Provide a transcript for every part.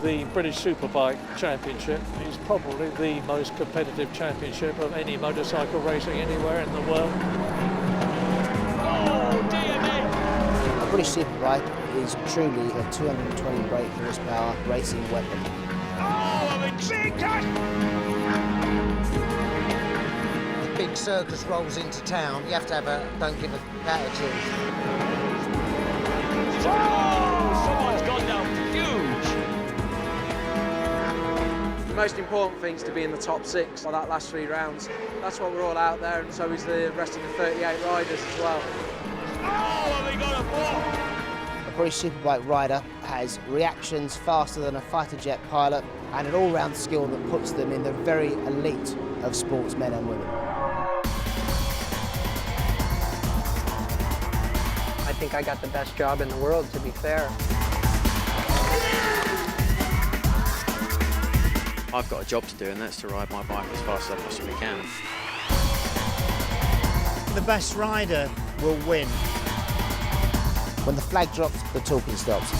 the British Superbike Championship is probably the most competitive championship of any motorcycle racing anywhere in the world. Oh, dear me! A British Superbike is truly a 220 brake horsepower racing weapon. Oh, I'm in The big circus rolls into town, you have to have a don't give a attitude. Oh, someone's gone down huge. The most important thing is to be in the top 6 for that last 3 rounds. That's what we're all out there, and so is the rest of the 38 riders as well. Oh, and we got a ball. A British Superbike rider has reactions faster than a fighter jet pilot and an all-round skill that puts them in the very elite of sportsmen and women. I think I got the best job in the world, to be fair. I've got a job to do, and that's to ride my bike as fast as I possibly can. The best rider will win. When the flag drops, the talking stops.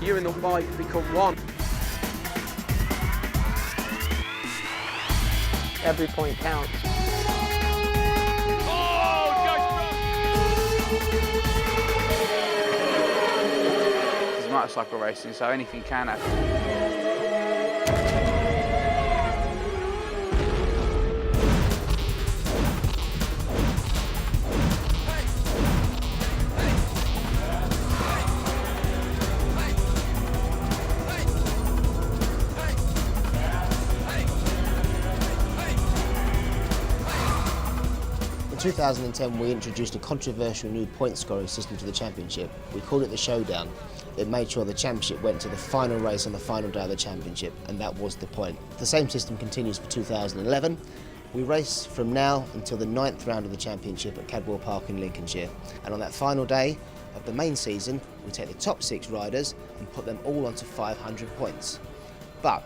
You and the bike become one. Every point counts. It's motorcycle racing, so anything can happen. In 2010, we introduced a controversial new point scoring system to the championship. We called it the Showdown. It made sure the championship went to the final race on the final day of the championship, and that was the point. The same system continues for 2011. We race from now until the 9th round of the championship at Cadwell Park in Lincolnshire. And on that final day of the main season, we take the top 6 riders and put them all onto 500 points. But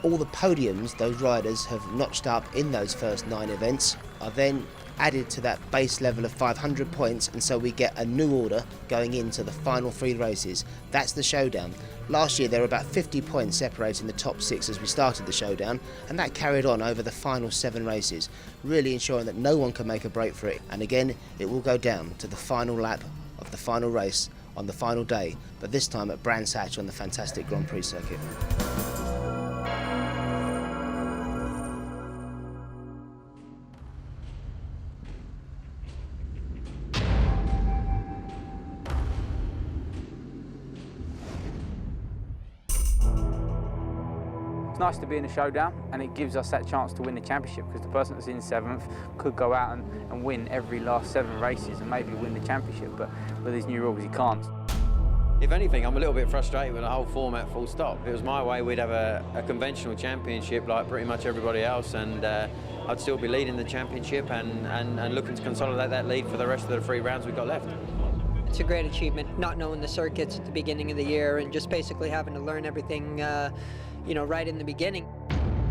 all the podiums those riders have notched up in those first 9 events are then added to that base level of 500 points, and so we get a new order going into the final 3 races. That's the Showdown. Last year there were about 50 points separating the top 6 as we started the Showdown, and that carried on over the final 7 races, really ensuring that no one can make a break for it. And again, it will go down to the final lap of the final race on the final day, but this time at Brands Hatch on the fantastic Grand Prix circuit. It's nice to be in a showdown, and it gives us that chance to win the championship, because the person that's in 7th could go out and win every last 7 races and maybe win the championship, but with these new rules he can't. If anything, I'm a little bit frustrated with the whole format, full stop. If it was my way, we'd have a conventional championship like pretty much everybody else, and I'd still be leading the championship and looking to consolidate that lead for the rest of the 3 rounds we've got left. It's a great achievement, not knowing the circuits at the beginning of the year and just basically having to learn everything right in the beginning.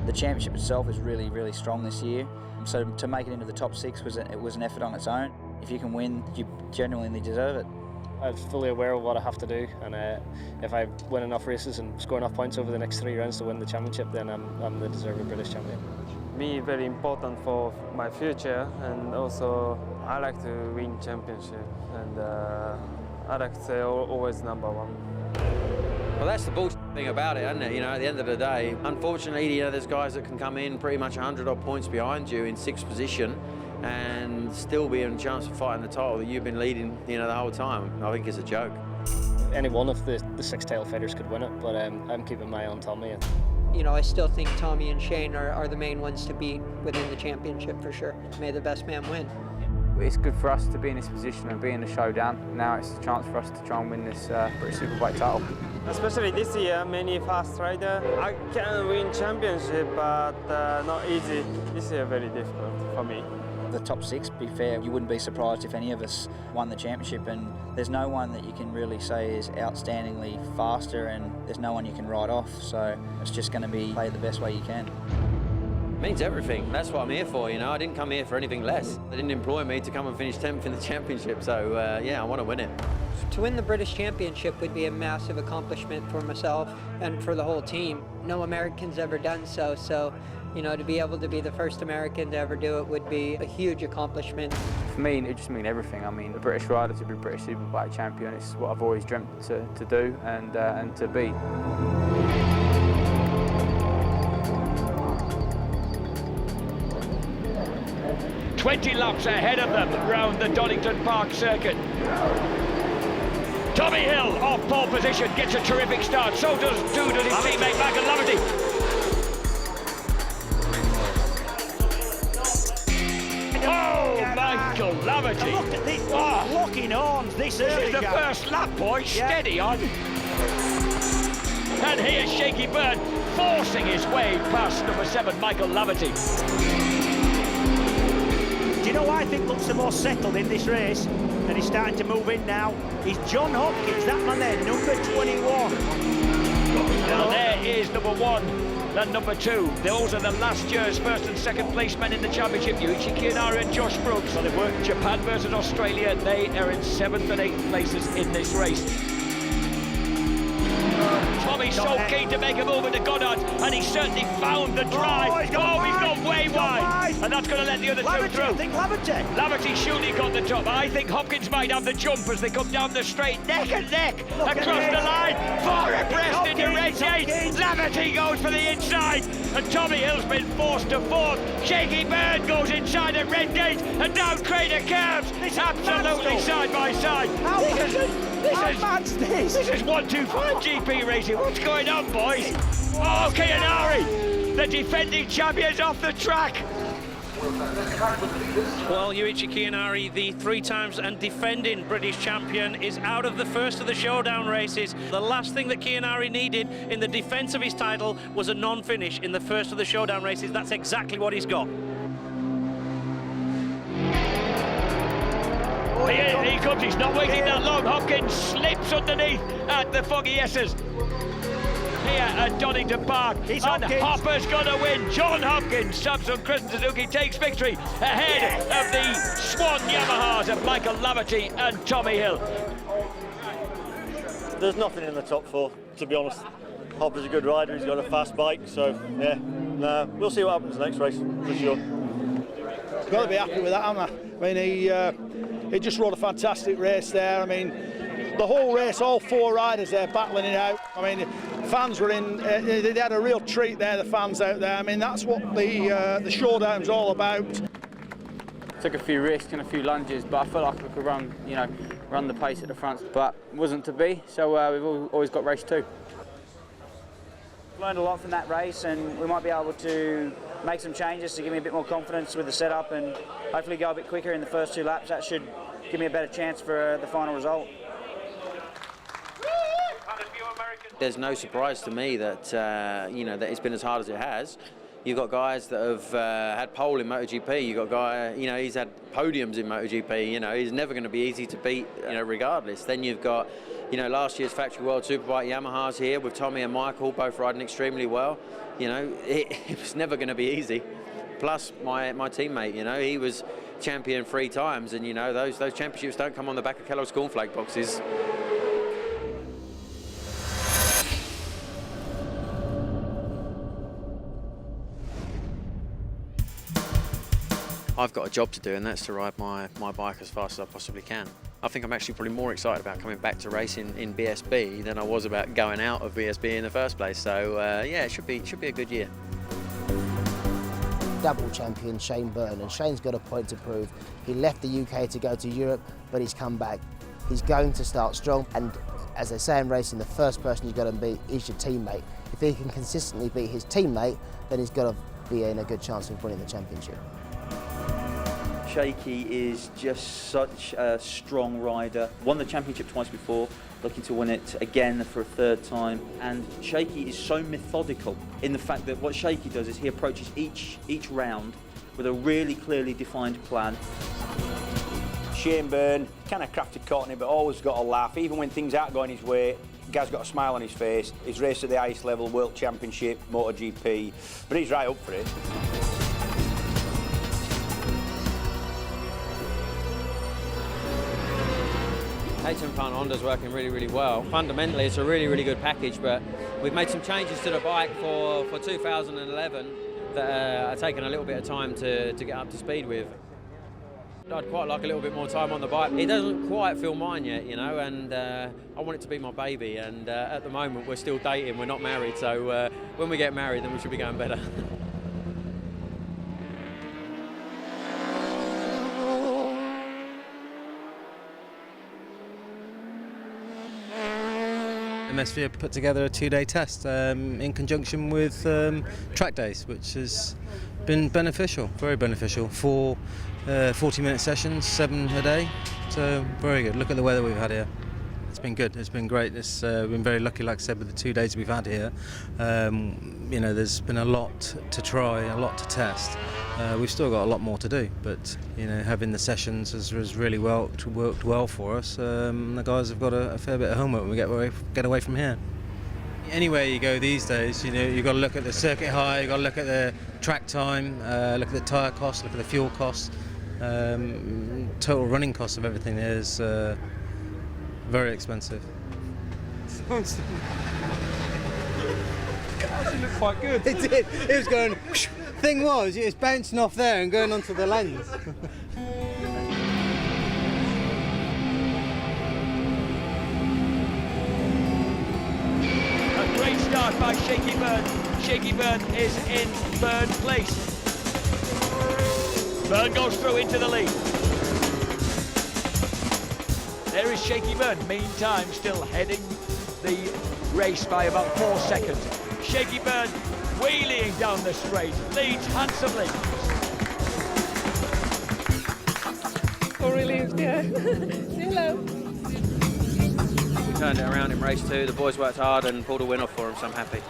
The championship itself is really, really strong this year. So to make it into the top 6 was an effort on its own. If you can win, you genuinely deserve it. I'm fully aware of what I have to do, and if I win enough races and score enough points over the next 3 rounds to win the championship, then I'm the deserving British champion. Me, very important for my future, and also I like to win championship, and I like to say always number 1. Well, that's the bullshit thing about it, isn't it? At the end of the day, unfortunately, there's guys that can come in pretty much 100 odd points behind you in 6th position and still be in a chance of fighting the title that you've been leading, the whole time. I think it's a joke. Any one of the 6 tail fighters could win it, but I'm keeping my eye on Tommy. I still think Tommy and Shane are the main ones to beat within the championship for sure. May the best man win. It's good for us to be in this position and be in the showdown. Now it's a chance for us to try and win this British Superbike title. Especially this year, many fast rider. I can win championship, but not easy. This year very difficult for me. The top 6, to be fair, you wouldn't be surprised if any of us won the championship, and there's no one that you can really say is outstandingly faster, and there's no one you can write off, so it's just going to be play the best way you can. It means everything. That's what I'm here for, you know. I didn't come here for anything less. They didn't employ me to come and finish 10th in the championship, so yeah, I want to win it. To win the British Championship would be a massive accomplishment for myself and for the whole team. No American's ever done so, so you know, to be able to be the first American to ever do it would be a huge accomplishment. For me, it just means everything. I mean, the British rider to be British Superbike champion is what I've always dreamt to do and to be. 20 laps ahead of them round the Donington Park circuit. Tommy Hill off pole position, gets a terrific start. So does his teammate Michael Laverty. Oh, Michael Laverty. Look at this, locking arms this early. This is the first lap, boys. Yeah. Steady on. And here's Shakey Byrne forcing his way past number 7, Michael Laverty. Do you know who I think looks the most settled in this race? And he's starting to move in now. He's John Hopkins, that man there, number 21. Now there is number 1 and number 2. Those are the last year's first and second place men in the championship. Ryuichi Kiyonari and Josh Brookes. So they've worked Japan versus Australia. They are in 7th and 8th places in this race. Tommy's so keen to make a move into Goddard, and he certainly found the drive. Oh, he's gone way wide. And that's going to let the other two through. I think Laverty. Laverty surely got the top. I think Hopkins might have the jump as they come down the straight, neck and neck, across the line. Far abreast into red gate. Laverty goes for the inside, and Tommy Hill's been forced to fourth. Shakey Byrne goes inside at red gate, and down Crater curves. Absolutely side by side. This is 125 GP racing. What's going on, boys? Oh, Kiyonari, the defending champions off the track. Well, Ryuichi Kiyonari, the 3 times and defending British champion, is out of the first of the showdown races. The last thing that Kiyonari needed in the defence of his title was a non-finish in the first of the showdown races. That's exactly what he's got. He comes, he's not waiting that long. Hopkins slips underneath at the Foggy S's here at Donington Park. And Hopper's gonna win. John Hopkins, Samsung Crescent Suzuki, takes victory ahead of the Swan Yamahas of Michael Laverty and Tommy Hill. There's nothing in the top 4, to be honest. Hopper's a good rider, he's got a fast bike, so yeah, we'll see what happens next race, for sure. Got to be happy with that, haven't I? I mean, he just rode a fantastic race there. I mean, the whole race, all 4 riders there battling it out. I mean, fans were in, they had a real treat there, the fans out there. I mean, that's what the showdown's all about. Took a few risks and a few lunges, but I felt like I could run the pace at the front, but it wasn't to be, so we've always got race 2. Learned a lot from that race, and we might be able to make some changes to give me a bit more confidence with the setup and hopefully go a bit quicker in the first 2 laps. That should give me a better chance for the final result. There's no surprise to me that that it's been as hard as it has. You've got guys that have had pole in MotoGP. You've got guy, he's had podiums in MotoGP. He's never going to be easy to beat, regardless. Then you've got, last year's Factory World Superbike Yamahas here with Tommy and Michael, both riding extremely well. It was never going to be easy. Plus my teammate, he was champion 3 times, and those championships don't come on the back of Kellogg's cornflake boxes. I've got a job to do, and that's to ride my bike as fast as I possibly can. I think I'm actually probably more excited about coming back to racing in BSB than I was about going out of BSB in the first place. So yeah, it should be a good year. Double champion Shane Byrne, and Shane's got a point to prove. He left the UK to go to Europe, but he's come back. He's going to start strong, and as they say in racing, the first person you've got to beat is your teammate. If he can consistently beat his teammate, then he's got to be in a good chance of winning the championship. Shakey is just such a strong rider. Won the championship twice before, looking to win it again for a 3rd time. And Shakey is so methodical in the fact that what Shakey does is he approaches each round with a really clearly defined plan. Shane Byrne, kind of crafted caught in it, but always got a laugh. Even when things aren't going his way, Gaz's got a smile on his face. He's raced at the highest level, World Championship, MotoGP, but he's right up for it. HM Plant Honda's working really, really well. Fundamentally, it's a really, really good package, but we've made some changes to the bike for 2011 that are taking a little bit of time to get up to speed with. I'd quite like a little bit more time on the bike. It doesn't quite feel mine yet, you know, and I want it to be my baby, and at the moment we're still dating, we're not married, so when we get married then we should be going better. MSV put together a 2-day test in conjunction with track days, which has been beneficial, very beneficial. 4 40-minute sessions, 7 a day, so very good. Look at the weather we've had here. It's been good, it's been great. It's been very lucky, like I said, with the 2 days we've had here. You know, there's been a lot to try, a lot to test. We've still got a lot more to do, but you know, having the sessions has really worked well for us. The guys have got a fair bit of homework when we get away from here. Anywhere you go these days, you know, you've got to look at the circuit height, you've got to look at the track time, look at the tyre costs, look at the fuel costs. Total running cost of everything is very expensive. Actually looked quite good. It did. It was going. Thing was, it was bouncing off there and going onto the lens. A great start by Shakey Byrne. Shakey Byrne is in third place. Byrne goes through into the lead. There is Shakey Byrne, meantime still heading the race by about 4 seconds. Shakey Byrne wheeling down the straight, leads handsomely. Oh, relieved, yeah. Hello. We turned it around in race 2, the boys worked hard and pulled a win off for them, so I'm happy.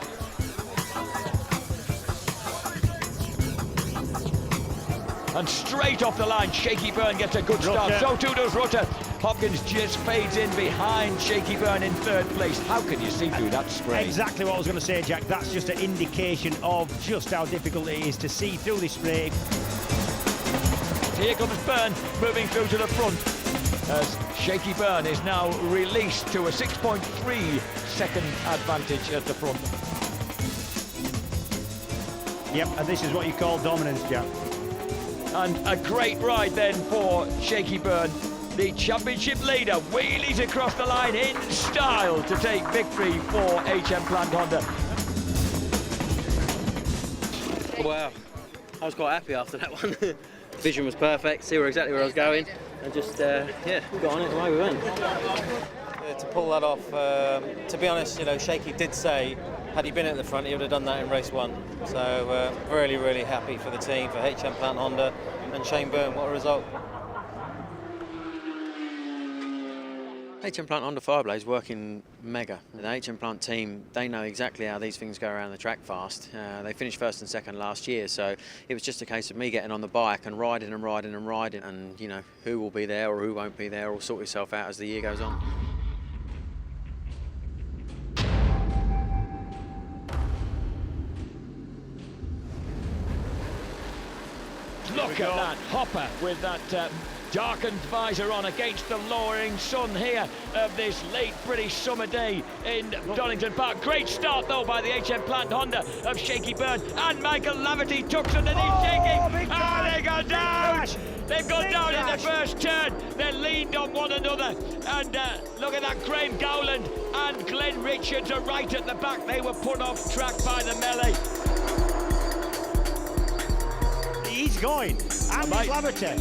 And straight off the line, Shakey Byrne gets a good start. So too does Rutter. Hopkins just fades in behind Shakey Byrne in third place. How can you see through that spray? Exactly what I was going to say, Jack. That's just an indication of just how difficult it is to see through this spray. Here comes Byrne moving through to the front as Shakey Byrne is now released to a 6.3 second advantage at the front. Yep, and this is what you call dominance, Jack. And a great ride then for Shakey Byrne. The championship leader wheelies across the line in style to take victory for HM Plant Honda. Wow, I was quite happy after that one. Vision was perfect, see exactly where I was going, and just, yeah, got on it and away we went. To pull that off, to be honest, you know, Shakey did say, had he been at the front, he would have done that in race 1. So, really, really happy for the team, for HM Plant Honda and Shane Byrne. What a result. HM Plant Honda Fireblade is working mega. The HM Plant team, they know exactly how these things go around the track fast. They finished first and second last year, so it was just a case of me getting on the bike and riding and riding and riding, and you know, who will be there or who won't be there will sort itself out as the year goes on. Look at that hopper with that darkened visor on against the lowering sun here of this late British summer day in Donington Park. Great start though by the HM Plant Honda of Shakey Byrne, and Michael Laverty tucks underneath Shakey. Oh, they go down! They've gone down in the first turn. They're leaned on one another, and look at that. Graham Gowland and Glenn Richards are right at the back. They were put off track by the melee. He's going, and Laverty.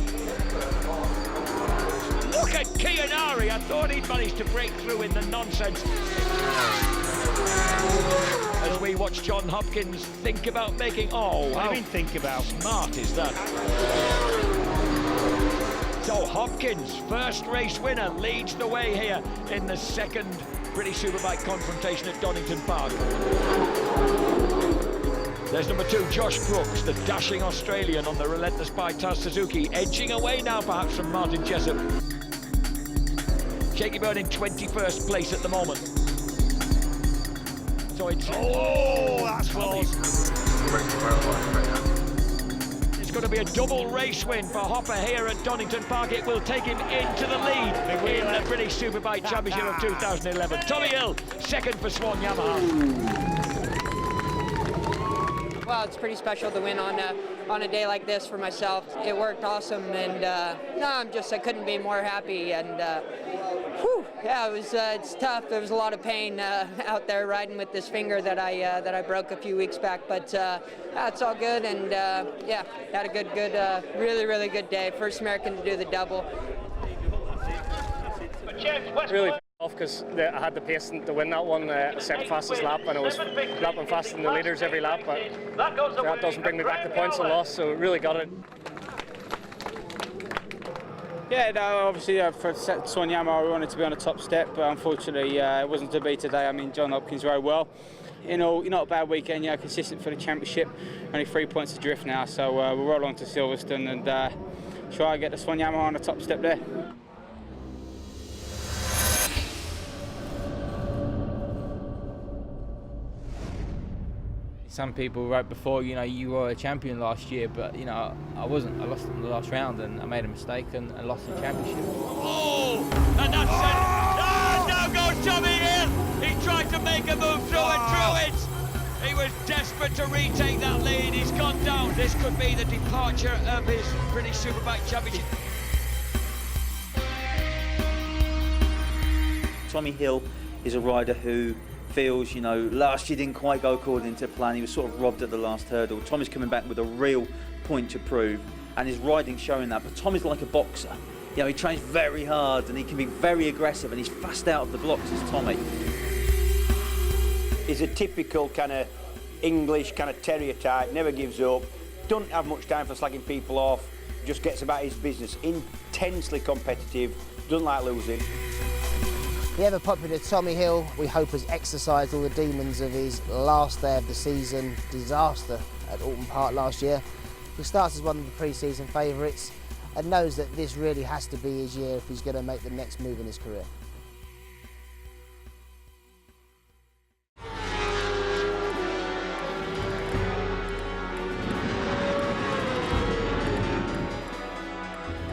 Look at Kiyonari. I thought he'd managed to break through in the nonsense. As we watch John Hopkins think about making... Oh, what do you mean think about? Smart is that? So Hopkins, first race winner, leads the way here in the second British Superbike confrontation at Donington Park. There's number 2, Josh Brookes, the dashing Australian on the relentless by Taz Suzuki, edging away now perhaps from Martin Jessup. Shakey Byrne in 21st place at the moment. So it's... Oh, that's close. It's going to be a double race win for Hopper here at Donington Park. It will take him into the lead in the British Superbike Championship of 2011. Tommy Hill, second for Swan Yamaha. Well, it's pretty special to win on a day like this for myself. It worked awesome, and I couldn't be more happy. And yeah, it's tough. There was a lot of pain out there riding with this finger that I broke a few weeks back. But it's all good, and yeah, had a good, really good day. First American to do the double. Really off because I had the pace to win that one, second fastest lap, and I was lapping faster than the leaders every lap, but that doesn't bring me back to points and loss, so really got it. Yeah, no, obviously for Swan Yamaha we wanted to be on the top step, but unfortunately it wasn't to be today. I mean, John Hopkins rode well. You know, not a bad weekend, consistent for the championship. Only 3 points adrift now, so we'll roll on to Silverstone and try and get the Swan Yamaha on the top step there. Some people wrote before, you were a champion last year, but, I wasn't. I lost in the last round and I made a mistake and lost the championship. Oh, and that's it. Oh, now goes Tommy Hill. He tried to make a move through and through it. He was desperate to retake that lead. He's gone down. This could be the departure of his British Superbike Championship. Tommy Hill is a rider who feels, last year didn't quite go according to plan. He was sort of robbed at the last hurdle. Tommy's coming back with a real point to prove, and his riding showing that. But Tommy's like a boxer. He trains very hard and he can be very aggressive, and he's fast out of the blocks as Tommy. He's a typical kind of English kind of terrier type, never gives up, doesn't have much time for slagging people off, just gets about his business, intensely competitive, doesn't like losing. The ever-popular Tommy Hill, we hope, has exercised all the demons of his last day of the season disaster at Donington Park last year. He starts as one of the pre-season favourites and knows that this really has to be his year if he's going to make the next move in his career.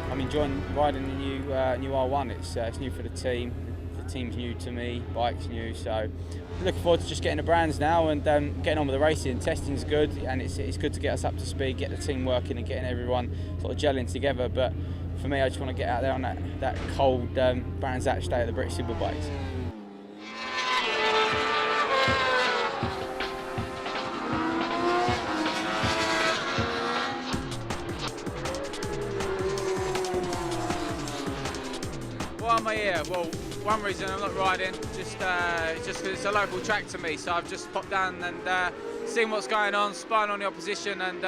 I'm enjoying riding the new R1. It's new for the team. The team's new to me, bike's new, so looking forward to just getting the brands now and getting on with the racing. Testing's good, and it's good to get us up to speed, get the team working and getting everyone sort of gelling together. But for me, I just want to get out there on that cold Brands Hatch day at the British Superbikes. Why am I here? Well, one reason I'm not riding, just because it's a local track to me, so I've just popped down and seen what's going on, spying on the opposition, and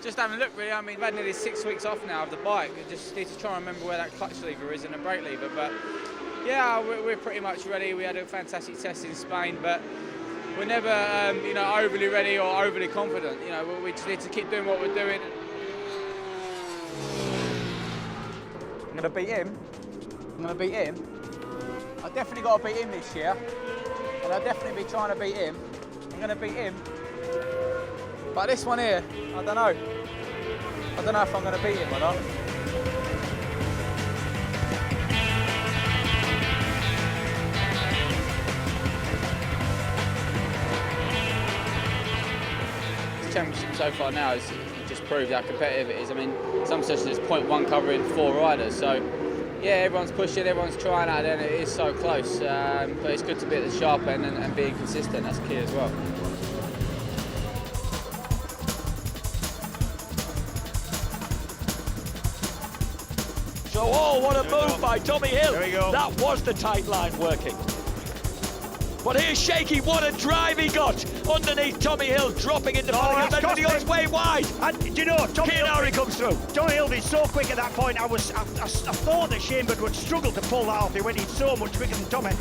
just having a look really. I mean, I've had nearly 6 weeks off now of the bike. I just need to try and remember where that clutch lever is and the brake lever. But yeah, we're pretty much ready. We had a fantastic test in Spain, but we're never overly ready or overly confident. We just need to keep doing what we're doing. I'm going to beat him. I'm going to beat him. I definitely got to beat him this year, and I'll definitely be trying to beat him. I'm going to beat him. But this one here, I don't know. I don't know if I'm going to beat him or not. This championship so far now has just proved how competitive it is. I mean, some sessions it's 0.1 covering 4 riders, so yeah, everyone's pushing, everyone's trying out there, and it is so close. But it's good to be at the sharp end and being consistent, that's key as well. So, what a move by Tommy Hill. There we go. That was the tight line working. But here's Shakey, what a drive he got underneath Tommy Hill, dropping into Polygon, but he goes way wide. And Tommy Kiyonari comes through. Tommy Hill is so quick at that point. I thought that Shane would struggle to pull that off. He went in so much quicker than Tommy.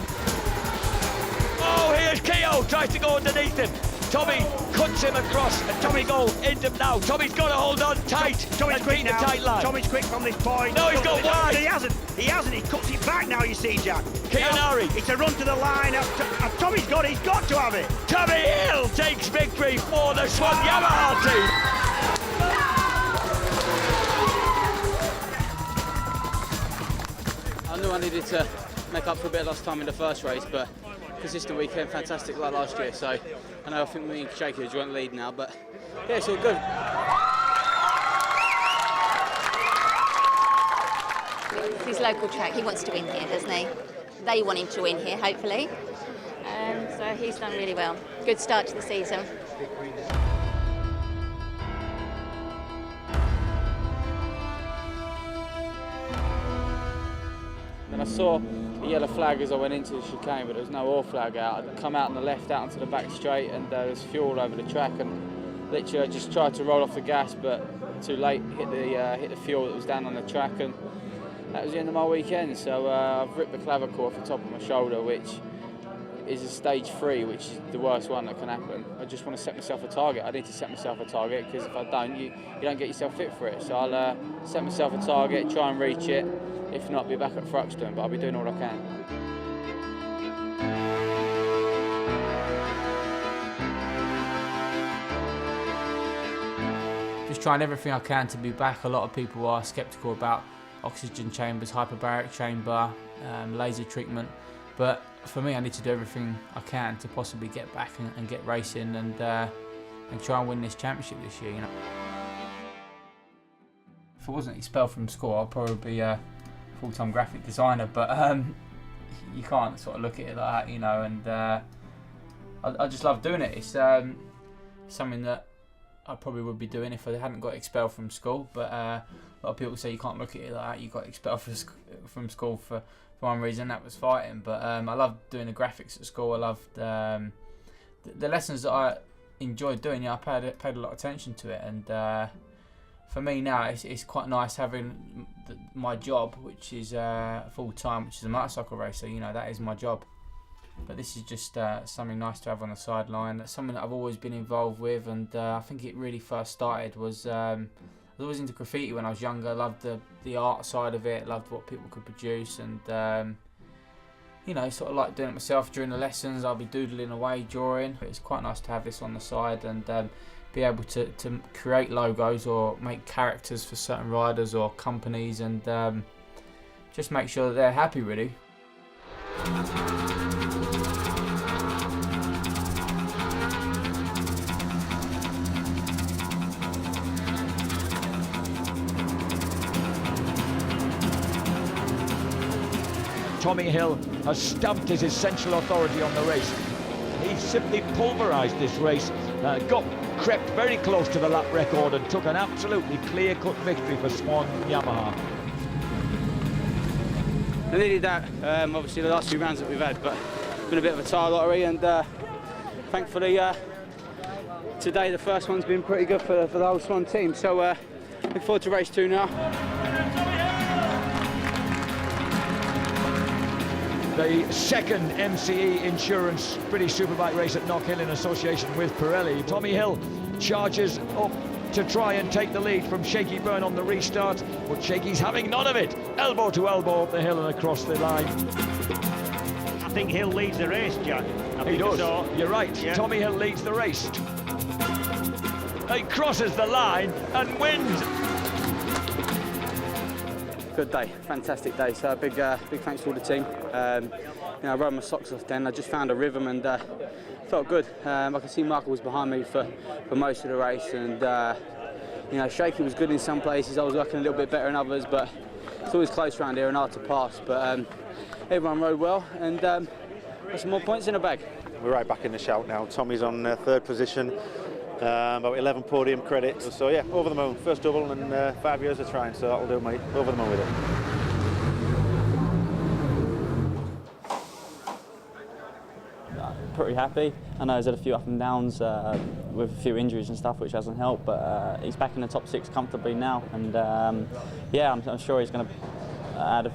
Oh, here's Kiyo, tries to go underneath him. Tommy cuts him across, and Tommy goes into him now. Tommy's got to hold on tight. Tommy's quick the now. tight line. Tommy's quick from this point. No, he's got wide. He hasn't. He cuts it back now, you see, Jack. Kiyonari. It's a run to the line. Tommy's got it. He's got to have it. Tommy Hill takes victory for the Swan Yamaha team. I knew I needed to make up for a bit of lost time in the first race, but consistent weekend, fantastic like last year. So I think me and Shakey are joint lead now, but yeah, it's all good. It's his local track. He wants to win here, doesn't he? They want him to win here, hopefully. So he's done really well. Good start to the season. And I saw a yellow flag as I went into the chicane, but there was no oil flag out. I'd come out on the left out onto the back straight, and there was fuel all over the track, and literally I just tried to roll off the gas, but too late, hit the fuel that was down on the track, and that was the end of my weekend. So I've ripped the clavicle off the top of my shoulder, which is a stage 3, which is the worst one that can happen. I just want to set myself a target. I need to set myself a target, because if I don't, you don't get yourself fit for it. So I'll set myself a target, try and reach it. If not, be back at Thruxton, but I'll be doing all I can. Just trying everything I can to be back. A lot of people are sceptical about oxygen chambers, hyperbaric chamber, laser treatment, but for me I need to do everything I can to possibly get back and get racing and try and win this championship this year. You know, if I wasn't expelled from school, I'd probably be a full-time graphic designer, but you can't sort of look at it like that, you know, and I just love doing it. It's something that I probably would be doing if I hadn't got expelled from school, but a lot of people say you can't look at it like that. You got expelled from school for one reason, that was fighting, but I loved doing the graphics at school. I loved the lessons that I enjoyed doing. I paid a lot of attention to it, and for me now, it's quite nice having my job, which is full-time, which is a motorcycle racer. You know, that is my job. But this is just something nice to have on the sideline. That's something that I've always been involved with, and I think it really first started was I was always into graffiti when I was younger. I loved the art side of it, loved what people could produce, and you know, sort of like doing it myself during the lessons. I'll be doodling away, drawing. It's quite nice to have this on the side and be able to create logos or make characters for certain riders or companies, and just make sure that they're happy, really. Tommy Hill has stamped his essential authority on the race. He simply pulverised this race, crept very close to the lap record and took an absolutely clear-cut victory for Swan Yamaha. I needed that, obviously the last few rounds that we've had, but it's been a bit of a tyre lottery, and thankfully today the first one's been pretty good for the whole Swan team, so looking forward to race 2 now. The second MCE Insurance British Superbike race at Knockhill in association with Pirelli. Tommy Hill charges up to try and take the lead from Shakey Byrne on the restart, but Shakey's having none of it. Elbow to elbow up the hill and across the line. I think Hill leads the race, Jack. He does. So. You're right. Yeah. Tommy Hill leads the race. He crosses the line and wins. Good day, fantastic day. So big thanks to all the team. You know, I rode my socks off then. I just found a rhythm and felt good. I could see Michael was behind me for most of the race, and you know, Shakey was good in some places. I was working a little bit better in others, but it's always close around here and hard to pass. But everyone rode well, and got some more points in the bag. We're right back in the shout now. Tommy's on 3rd position. About 11 podium credits, so yeah, over the moon. First double in 5 years of trying, so that'll do, mate. Over the moon with it. Pretty happy. I know he's had a few up and downs with a few injuries and stuff, which hasn't helped, but he's back in the top 6 comfortably now, and yeah, I'm sure he's going to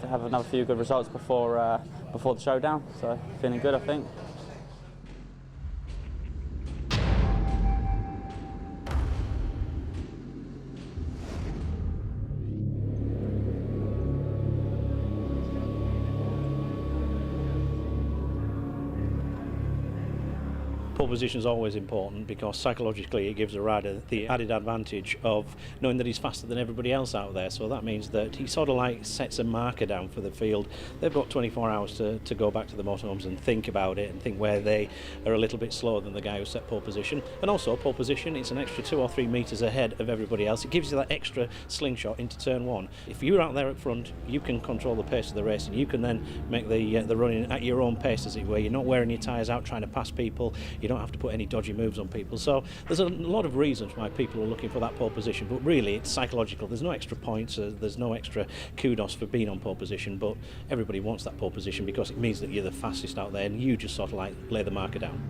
have another few good results before the showdown. So feeling good, I think. Pole position is always important because psychologically it gives a rider the added advantage of knowing that he's faster than everybody else out there. So that means that he sort of like sets a marker down for the field. They've got 24 hours to go back to the motorhomes and think about it and think where they are a little bit slower than the guy who set pole position. And also pole position, it's an extra 2 or 3 metres ahead of everybody else. It gives you that extra slingshot into turn one. If you're out there at front, you can control the pace of the race and you can then make the running at your own pace, as it were. You're not wearing your tyres out trying to pass people. You don't have to put any dodgy moves on people. So there's a lot of reasons why people are looking for that pole position, but really it's psychological. There's no extra points, there's no extra kudos for being on pole position, but everybody wants that pole position because it means that you're the fastest out there and you just sort of like lay the marker down.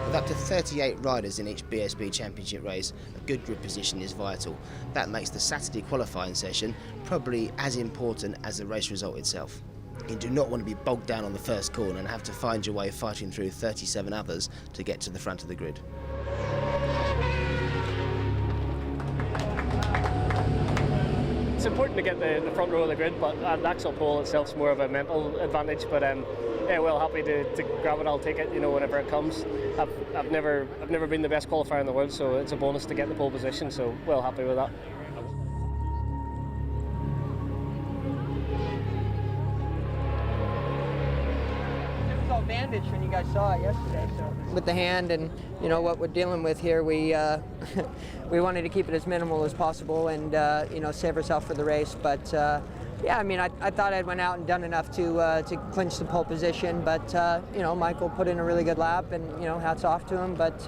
With up to 38 riders in each BSB Championship race, a good grid position is vital. That makes the Saturday qualifying session probably as important as the race result itself. You do not want to be bogged down on the first corner and have to find your way fighting through 37 others to get to the front of the grid. It's important to get the front row of the grid, but an axle pole itself is more of a mental advantage. But yeah, well, happy to grab it. I'll take it, you know, whenever it comes. I've never been the best qualifier in the world, so it's a bonus to get the pole position. So well happy with that. Bandage when you guys saw it yesterday. So with the hand and you know what we're dealing with here, we we wanted to keep it as minimal as possible and you know, save ourselves for the race. But yeah, I mean, I thought I'd went out and done enough to clinch the pole position. But you know, Michael put in a really good lap, and you know, hats off to him. But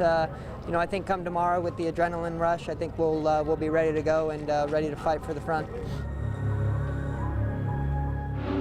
you know, I think come tomorrow with the adrenaline rush, I think we'll be ready to go and ready to fight for the front.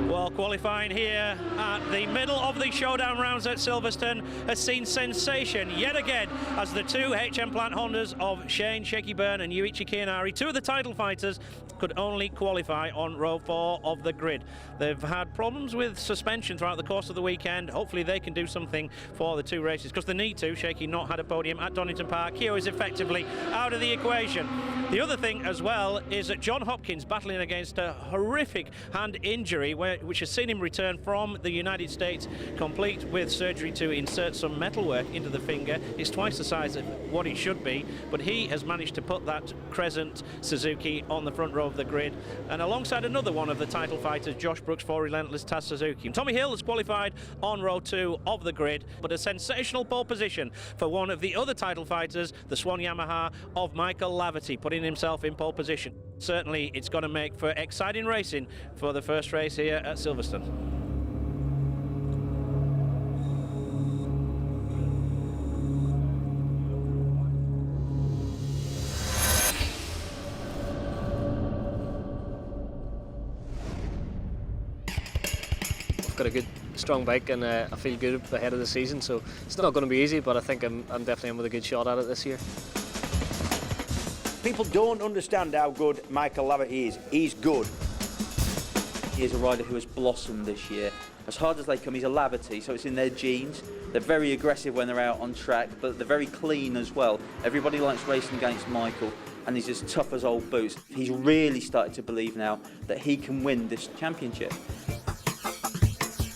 Well, qualifying here at the middle of the showdown rounds at Silverstone has seen sensation yet again as the two HM Plant Hondas of Shakey Byrne and Ryuichi Kiyonari, two of the title fighters, could only qualify on row 4 of the grid. They've had problems with suspension throughout the course of the weekend. Hopefully they can do something for the two races because they need to. Shakey not had a podium at Donington Park. Kiyo is effectively out of the equation. The other thing as well is that John Hopkins battling against a horrific hand injury which has seen him return from the United States complete with surgery to insert some metalwork into the finger. It's twice the size of what it should be, but he has managed to put that Crescent Suzuki on the front row of the grid, and alongside another one of the title fighters, Josh Brookes for Relentless Taz Suzuki. And Tommy Hill has qualified on row 2 of the grid, but a sensational pole position for one of the other title fighters, the Swan Yamaha of Michael Laverty, putting himself in pole position. Certainly it's going to make for exciting racing for the first race here at Silverstone. I've got a good, strong bike, and I feel good ahead of the season. So it's not going to be easy, but I think I'm definitely in with a good shot at it this year. People don't understand how good Michael Laverty is. He's good. He is a rider who has blossomed this year. As hard as they come, he's a Laverty, so it's in their genes. They're very aggressive when they're out on track, but they're very clean as well. Everybody likes racing against Michael, and he's as tough as old boots. He's really started to believe now that he can win this championship.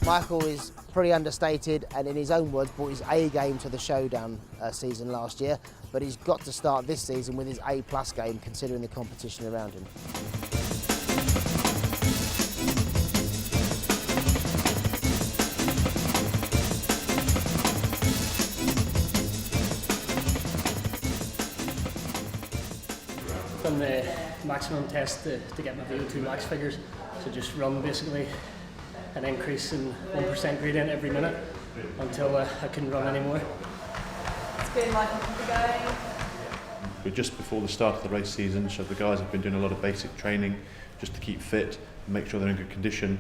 Michael is pretty understated and in his own words brought his A game to the showdown season last year, but he's got to start this season with his A+ game considering the competition around him. Done the maximum test to get my VO2 max figures, so just run basically an increase in 1% gradient every minute until I couldn't run anymore. It's been like going. We're just before the start of the race season, so the guys have been doing a lot of basic training just to keep fit and make sure they're in good condition.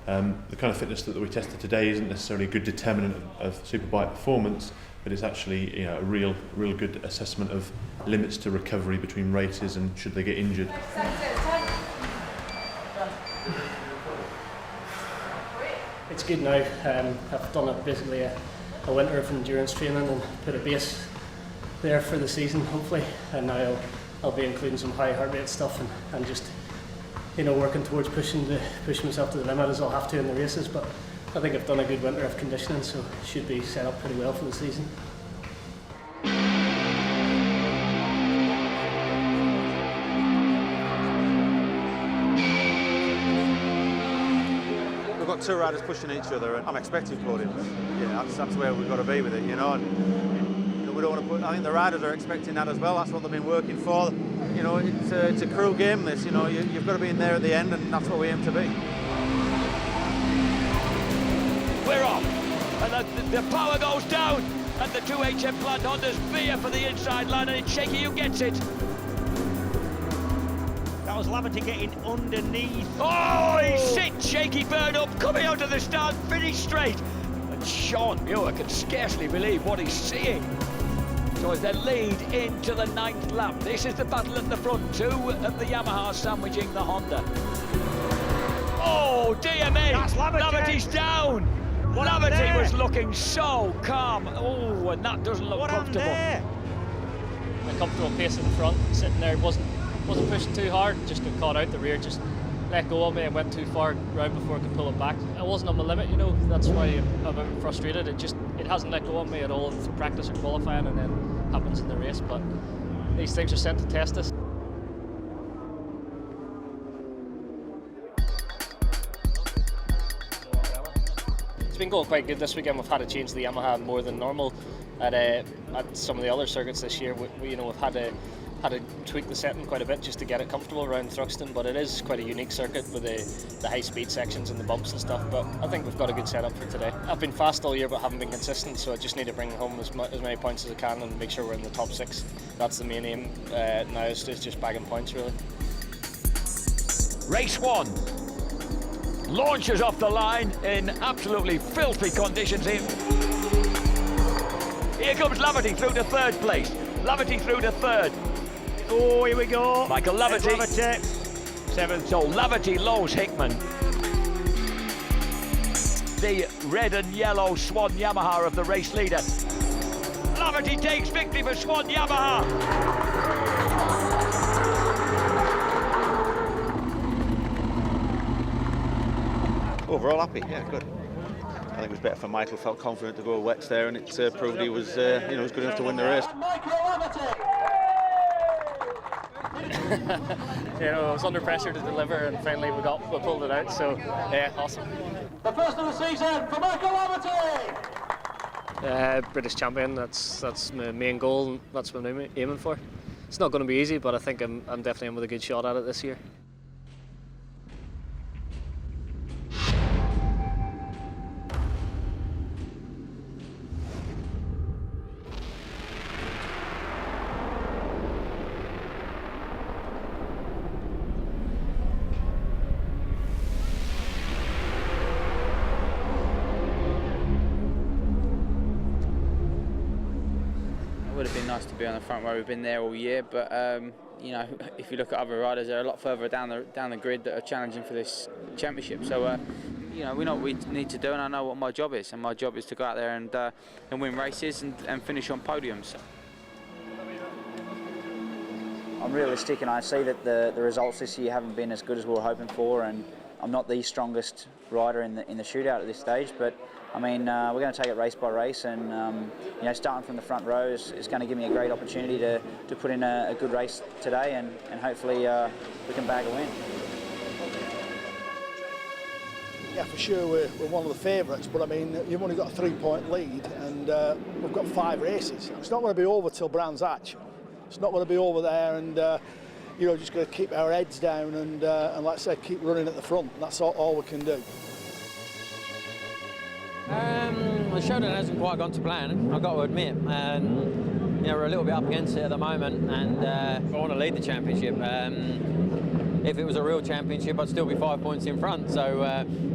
The kind of fitness that we tested today isn't necessarily a good determinant of Superbike performance, but it's actually, you know, a real good assessment of limits to recovery between races and should they get injured. It's good now. I've done basically a winter of endurance training and put a base there for the season, hopefully. And now I'll be including some high heart rate stuff and just working towards pushing myself to the limit as I'll have to in the races. But I think I've done a good winter of conditioning, so should be set up pretty well for the season. We've got two riders pushing each other, and I'm expecting podiums. That's where we've got to be with it, And, we don't want to put. I think the riders are expecting that as well. That's what they've been working for. It's a crew game. This, you've got to be in there at the end, and that's what we aim to be. We're off, and the power goes down, and the two HM Plant Hondas veer for the inside line, and it's Shakey who gets it. That was Laverty getting underneath. Oh, he sent Shakey Byrne up, coming out of the start, finished straight. And Sean Muir can scarcely believe what he's seeing. So as they lead into the 9th lap, this is the battle at the front. Two of the Yamaha sandwiching the Honda. Oh, dear me, Laverty's down. Laverty was looking so calm. Oh, and that doesn't look comfortable. A comfortable pace in the front, sitting there, wasn't pushing too hard, just got caught out the rear, just let go of me and went too far round before I could pull it back. I wasn't on the limit, that's why I'm a bit frustrated. It hasn't let go of me at all in practice or qualifying, and then happens in the race, but these things are sent to test us. It's been going quite good this weekend. We've had to change the Yamaha more than normal at some of the other circuits this year. We've had to tweak the setting quite a bit just to get it comfortable around Thruxton, but it is quite a unique circuit with the high speed sections and the bumps and stuff, but I think we've got a good setup for today. I've been fast all year but haven't been consistent, so I just need to bring home as many points as I can and make sure we're in the top 6. That's the main aim now, is just bagging points really. Race 1 launches off the line in absolutely filthy conditions. Here comes Laverty through to 3rd place. Laverty through to 3rd. Oh, here we go. Michael Laverty. 7th. So Laverty lows Hickman. The red and yellow Swan Yamaha of the race leader. Laverty takes victory for Swan Yamaha. Overall happy, yeah, good. I think it was better for Michael, felt confident to go wets there, and it proved he was, he was good enough to win the race. I was under pressure to deliver, and finally we pulled it out. So yeah, awesome. The first of the season for Michael Laverty. British champion. That's my main goal. That's what I'm aiming for. It's not going to be easy, but I think I'm definitely in with a good shot at it this year. It would have been nice to be on the front row. We've been there all year, but if you look at other riders, they're a lot further down the grid that are challenging for this championship. So we know what we need to do, and I know what my job is, and my job is to go out there and win races and finish on podiums. I'm realistic, and I see that the results this year haven't been as good as we were hoping for, and I'm not the strongest rider in the shootout at this stage, but I mean, we're going to take it race by race, and starting from the front row is going to give me a great opportunity to put in a good race today, and hopefully we can bag a win. Yeah, for sure we're one of the favourites, but I mean, you've only got a 3-point lead, and we've got 5 races. It's not going to be over till Brands Hatch. It's not going to be over there, and just going to keep our heads down and like I said, keep running at the front. That's all we can do. The showdown hasn't quite gone to plan, I've got to admit. We're a little bit up against it at the moment, and I want to lead the championship. If it was a real championship, I'd still be 5 points in front. So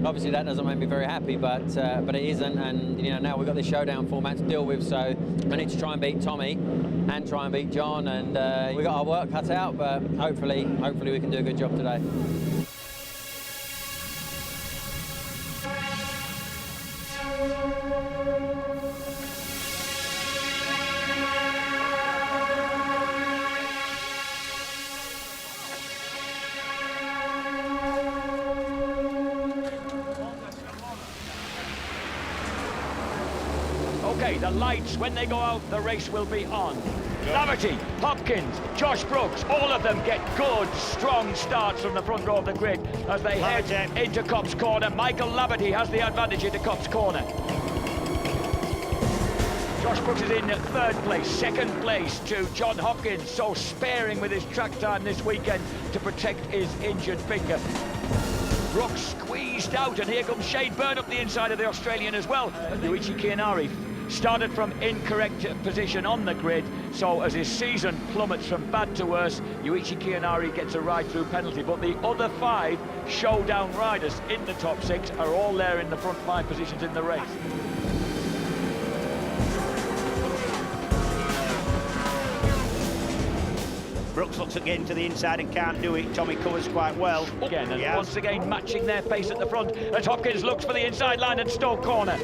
obviously that doesn't make me very happy, but it isn't. And now we've got this showdown format to deal with. So I need to try and beat Tommy and try and beat John. And we've got our work cut out, but hopefully we can do a good job today. Okay, the lights, when they go out, the race will be on. Laverty, Hopkins, Josh Brookes, all of them get good, strong starts from the front row of the grid as they head into Copse Corner. Michael Laverty has the advantage into Copse Corner. Josh Brookes is in third place, second place to John Hopkins, so sparing with his track time this weekend to protect his injured finger. Brookes squeezed out, and here comes Byrne up the inside of the Australian as well. Ryuichi Kiyonari started from incorrect position on the grid, so as his season plummets from bad to worse, Ryuichi Kiyonari gets a ride-through penalty, but the other 5 showdown riders in the top 6 are all there in the front 5 positions in the race. Brookes looks again to the inside and can't do it. Tommy covers quite well. Again, and once again matching their pace at the front as Hopkins looks for the inside line and Stoke Corner.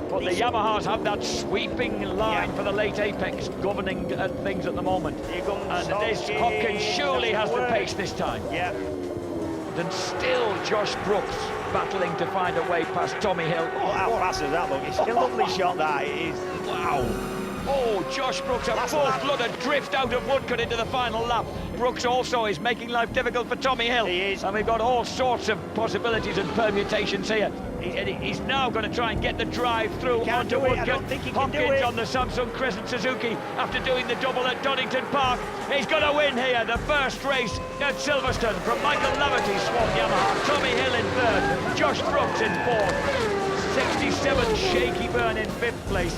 But the Yamahas have that sweeping line for the late apex governing things at the moment. And this Hopkins surely has the pace this time. Yeah. And still Josh Brookes battling to find a way past Tommy Hill. Oh, how fast is that, look? It's a lovely shot, that it is. Wow. Oh, Josh Brookes, a full-blooded drift out of Woodcote into the final lap. Brookes also is making life difficult for Tommy Hill. He is. And we've got all sorts of possibilities and permutations here. He's now going to try and get the drive through onto Woodcote. I don't think he can Hopkins do it. on the Samsung Crescent Suzuki after doing the double at Donington Park. He's going to win here, the first race at Silverstone from Michael Laverty, Swamp Yamaha. Tommy Hill in third, Josh Brookes in fourth. 67, Shakey Byrne in 5th place.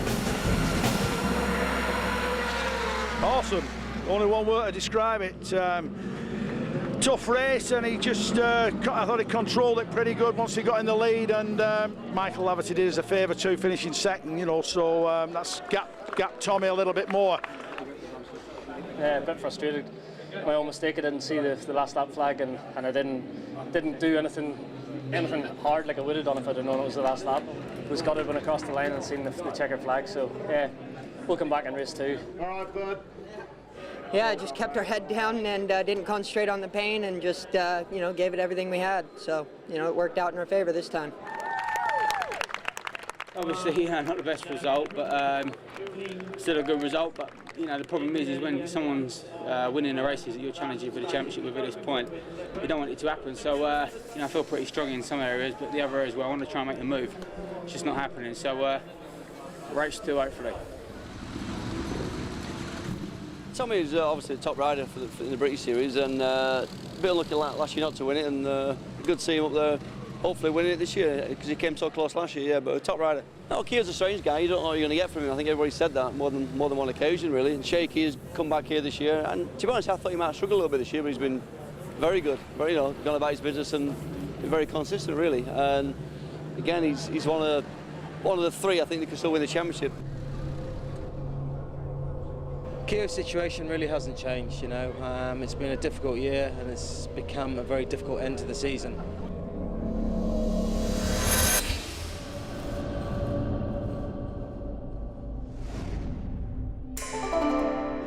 Awesome. Only one word to describe it. Tough race, and he just, I thought he controlled it pretty good once he got in the lead, and Michael Laverty did us a favour too, finishing second, you know, so that's gapped Tommy a little bit more. Yeah, a bit frustrated. My own mistake, I didn't see the last lap flag, and I didn't do anything hard like I would have done if I'd have known it was the last lap. I was gutted when I crossed the line and seen the checkered flag, so yeah, we'll come back in race 2. All right, bud. Yeah, I just kept our head down and didn't concentrate on the pain and just, you know, gave it everything we had. So, you know, it worked out in our favour this time. Obviously, not the best result, but still a good result. But, you know, the problem is when someone's winning the races that you're challenging for the championship with at this point, you don't want it to happen. So, you know, I feel pretty strong in some areas, but the other areas where I want to try and make the move, it's just not happening. So, race 2, hopefully. Tommy is obviously the top rider in the British Series, and a bit unlucky last year not to win it, and good to see him up there, hopefully winning it this year, because he came so close last year, yeah, but a top rider. No, Kia's a strange guy, you don't know what you're going to get from him. I think everybody said that more than one occasion, really. And Shakey has come back here this year, and to be honest, I thought he might struggle a little bit this year, but he's been very good, very, you know, gone about his business and been very consistent, really. And again, he's one of the 3, I think, that can still win the championship. Kia's situation really hasn't changed, you know. It's been a difficult year and it's become a very difficult end to the season.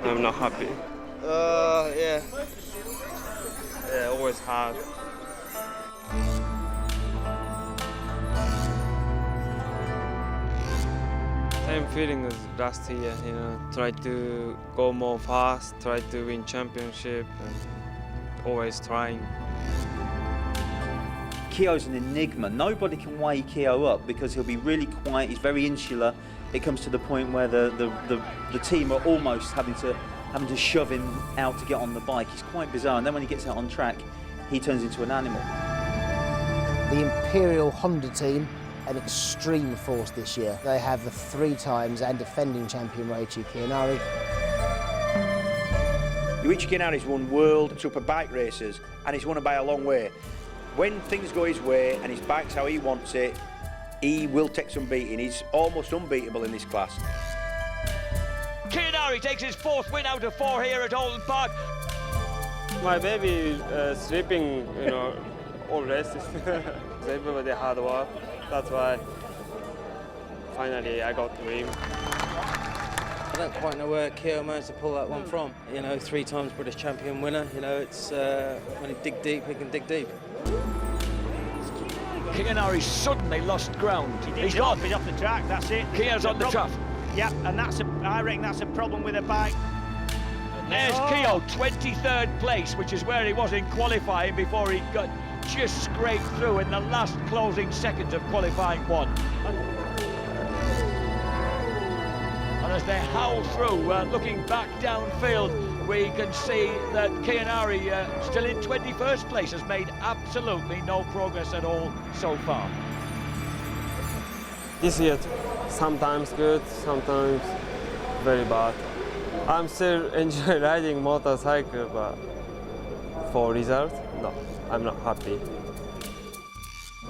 I'm not happy. Yeah. Yeah, always hard. Same feeling as last year, you know, try to go more fast, try to win championship, and always trying. Kiyo's an enigma. Nobody can weigh Kiyo up because he'll be really quiet, he's very insular. It comes to the point where the team are almost having to shove him out to get on the bike. He's quite bizarre, and then when he gets out on track, he turns into an animal. The Imperial Honda team, an extreme force this year. They have the 3 times and defending champion Ryuichi Kiyonari. Ryuichi Kiyonari's won World Superbike races, and he's won it by a long way. When things go his way and his bike's how he wants it, he will take some beating. He's almost unbeatable in this class. Kiyonari takes his 4th win out of 4 here at Oldham Park. My baby is sleeping, you know, all races. Everybody hard work. That's why finally I got to win. I don't quite know where Kiyo managed to pull that one from. You know, 3 times British champion winner. You know, it's when he dig deep, he can dig deep. Kiyonari suddenly lost ground. He's off the track, that's it. Kiyo's on the trough. Yep, and I reckon that's a problem with the bike. There's Keogh, 23rd place, which is where he was in qualifying before he got just scraped through in the last closing seconds of qualifying one. And as they howl through, looking back downfield, we can see that Kiyonari, still in 21st place, has made absolutely no progress at all so far. This year, sometimes good, sometimes very bad. I'm still enjoying riding motorcycle, but for result, no, I'm not happy.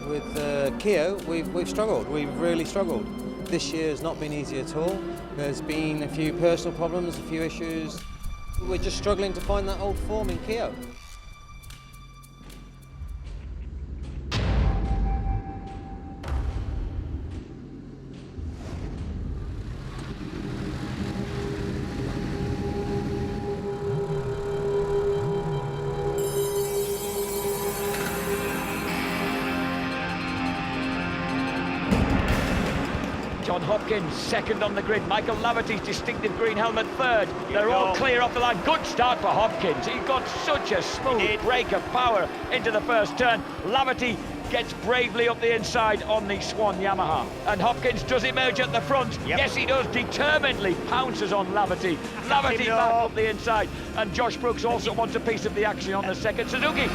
With Keogh, we've struggled. We've really struggled. This year has not been easy at all. There's been a few personal problems, a few issues. We're just struggling to find that old form in Keogh. John Hopkins second on the grid. Michael Laverty's distinctive green helmet third. They're all clear off the line. Good start for Hopkins. He got such a smooth break of power into the first turn. Laverty gets bravely up the inside on the Swan Yamaha. And Hopkins does emerge at the front. Yep. Yes, he does. Determinedly pounces on Laverty. Laverty back up the inside. And Josh Brookes also wants a piece of the action on the second Suzuki.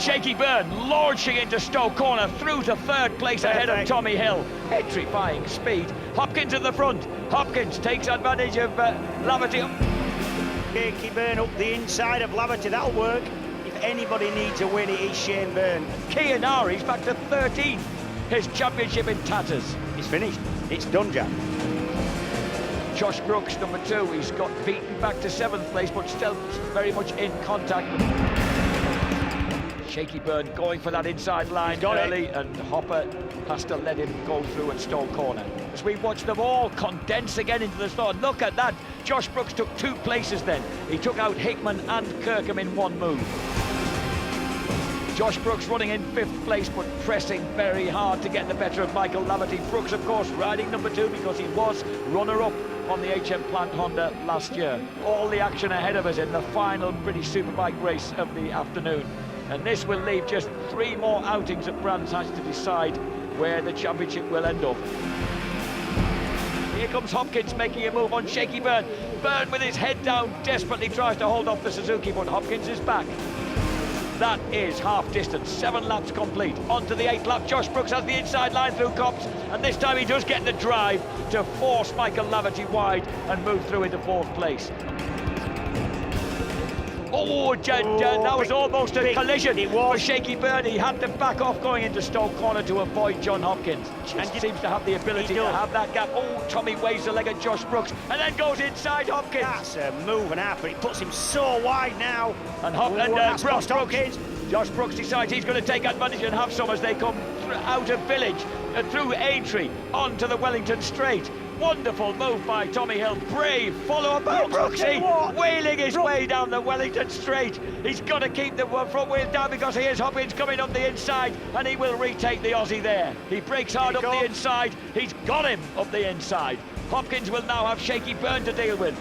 Shakey Byrne launching into Stowe Corner through to third place ahead of Tommy Hill. Petrifying speed. Hopkins at the front. Hopkins takes advantage of Laverty. Shakey Byrne up the inside of Laverty. That'll work. If anybody needs a win, it is Shane Byrne. Kiyonari's back to 13th. His championship in tatters. It's finished. It's done, Jack. Josh Brookes, number 2. He's got beaten back to 7th place, but still very much in contact. Shakey Byrne going for that inside line early, and Hopper has to let him go through at Stowe Corner. As we watch them all condense again into the start, look at that. Josh Brookes took 2 places then. He took out Hickman and Kirkham in one move. Josh Brookes running in 5th place, but pressing very hard to get the better of Michael Laverty. Brookes, of course, riding number 2 because he was runner-up on the HM Plant Honda last year. All the action ahead of us in the final British Superbike race of the afternoon. And this will leave just 3 more outings at Brands Hatch to decide where the championship will end up. Here comes Hopkins making a move on Shakey Byrne. Byrne with his head down desperately tries to hold off the Suzuki, but Hopkins is back. That is half distance, 7 laps complete. Onto the 8th lap, Josh Brookes has the inside line through Copse, and this time he does get the drive to force Michael Laverty wide and move through into 4th place. Oh, that was almost a collision for Shakey Byrne. He had to back off going into Stowe Corner to avoid John Hopkins. Just seems to have the ability to have that gap. Oh, Tommy waves the leg at Josh Brookes and then goes inside Hopkins. That's a move and a half, but it puts him so wide now. And Josh Brookes decides he's going to take advantage and have some as they come out of Village, through Aintree, onto the Wellington Straight. Wonderful move by Tommy Hill. Brave follow-up by Brooksy, wheeling his way down the Wellington Straight. He's got to keep the front wheel down because here's Hopkins coming up the inside, and he will retake the Aussie there. He breaks hard up the inside. He's got him up the inside. Hopkins will now have Shakey Byrne to deal with.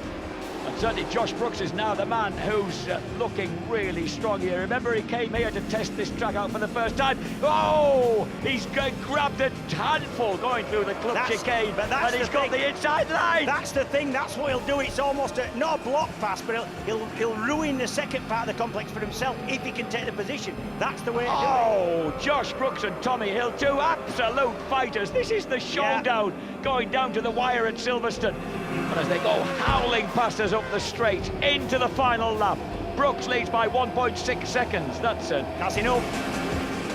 And certainly Josh Brookes is now the man who's looking really strong here. Remember, he came here to test this track out for the first time. Oh, he's grabbed a handful going through the club chicane, and he's got the inside line. That's the thing, that's what he'll do. It's almost not a block pass, but he'll ruin the second part of the complex for himself if he can take the position. That's the way to do it. Oh, Josh Brookes and Tommy Hill, 2 absolute fighters. This is the showdown going down to the wire at Silverstone. And as they go howling past us up the straight into the final lap, Brookes leads by 1.6 seconds. That's enough.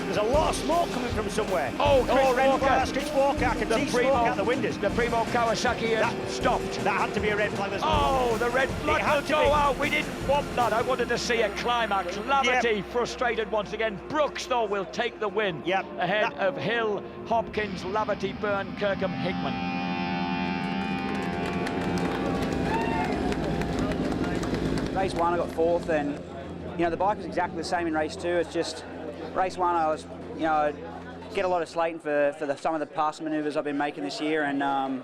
There's a lot of smoke coming from somewhere. Oh, Chris Walker. I can see smoke out the windows. The Primo Kawasaki has stopped. That had to be a red flag as well. Oh, the red flag will go out. We didn't want that. I wanted to see a climax. Laverty frustrated once again. Brookes, though, will take the win ahead of Hill, Hopkins, Laverty, Byrne, Kirkham, Hickman. Race 1 I got 4th, and the bike was exactly the same in race 2. It's just race 1 I was get a lot of slating for some of the pass manoeuvres I've been making this year, and I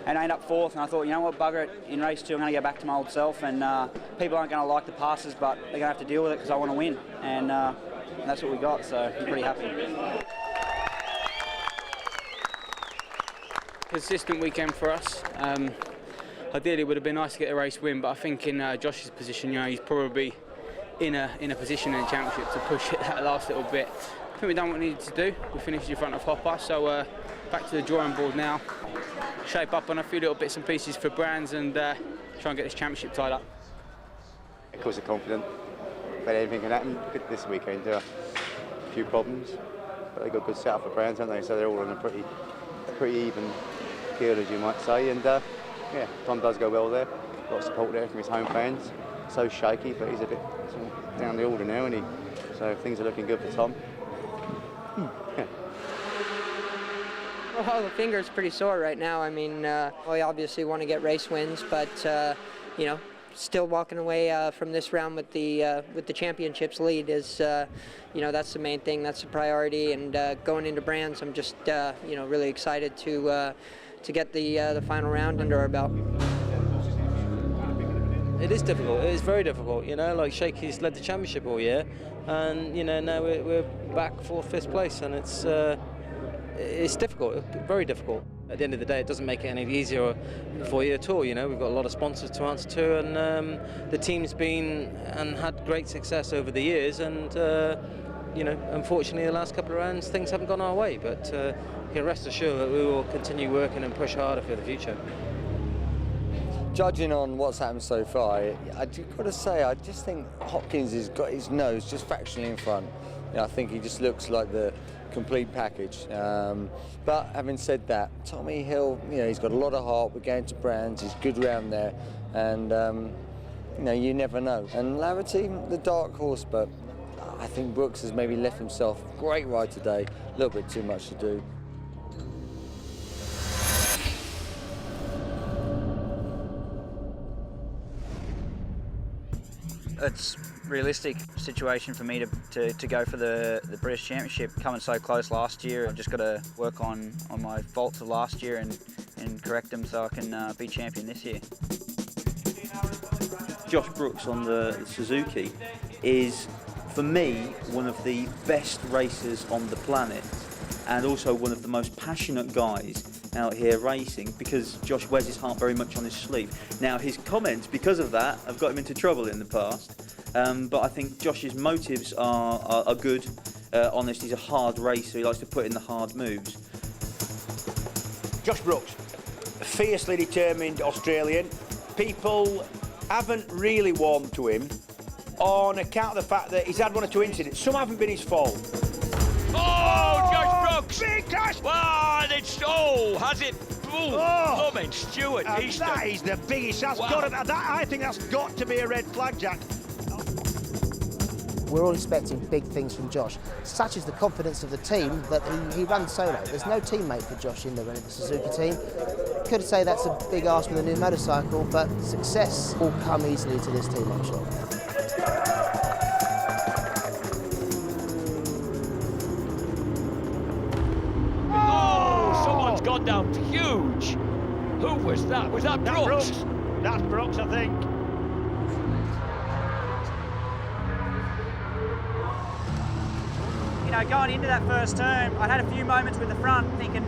ended up 4th, and I thought, you know what, bugger it, in race 2 I'm going to go back to my old self, and people aren't going to like the passes, but they're going to have to deal with it because I want to win, and that's what we got, so I'm pretty happy. Consistent weekend for us. Ideally it would have been nice to get a race win, but I think in Josh's position, you know, he's probably in a position in the championship to push it that last little bit. I think we've done what we needed to do. We finished in front of Hopper, so back to the drawing board now. Shape up on a few little bits and pieces for brands and try and get this championship tied up. Of course, they're confident, but anything can happen. This weekend, a few problems, but they've got a good setup for brands, haven't they? So they're all on a pretty even keel, as you might say. And yeah, Tom does go well there. A lot of support there from his home fans. So Shakey, but he's a bit down the order now, isn't he? So things are looking good for Tom. Yeah. Well, the finger's pretty sore right now. I mean, we obviously want to get race wins, but you know, still walking away from this round with the championships lead is, you know, that's the main thing. That's the priority. And going into brands, I'm just, you know, really excited to get the final round under our belt. It is difficult. It is very difficult. You know, like Shakey's led the championship all year, and you know now we're back 4th, 5th place, and it's difficult, very difficult. At the end of the day, it doesn't make it any easier for you at all. You know, we've got a lot of sponsors to answer to, and the team's been and had great success over the years, and you know, unfortunately, the last couple of rounds things haven't gone our way. But you can rest assured that we will continue working and push harder for the future. Judging on what's happened so far, I've got to say, I just think Hopkins has got his nose just fractionally in front. You know, I think he just looks like the complete package. But having said that, Tommy Hill, you know, he's got a lot of heart. We're going to brands. He's good round there, and you know, you never know. And Laverty, the dark horse, but I think Brookes has maybe left himself. Great ride today. A little bit too much to do. It's a realistic situation for me to go for the British Championship. Coming so close last year, I've just got to work on my faults of last year and correct them so I can be champion this year. Josh Brookes on the Suzuki is, for me, one of the best racers on the planet, and also one of the most passionate guys out here racing, because Josh wears his heart very much on his sleeve. Now, his comments, because of that, have got him into trouble in the past, but I think Josh's motives are good, honest. He's a hard racer. He likes to put in the hard moves. Josh Brookes, a fiercely determined Australian. People haven't really warmed to him on account of the fact that he's had 1 or 2 incidents. Some haven't been his fault. Oh, Josh Brookes! Big crash! Wow, it's, has it? Plumbing, Stewart, Easton. That is the biggest. That's got to, I think that's got to be a red flag, Jack. We're all expecting big things from Josh. Such is the confidence of the team that he runs solo. There's no teammate for Josh in the running the Suzuki team. Could say that's a big ask with a new motorcycle, but success will come easily to this team, I'm sure. Oh, someone's gone down huge. Who was that? Was that Brookes? That's Brookes, I think. You know, going into that first turn, I had a few moments with the front thinking,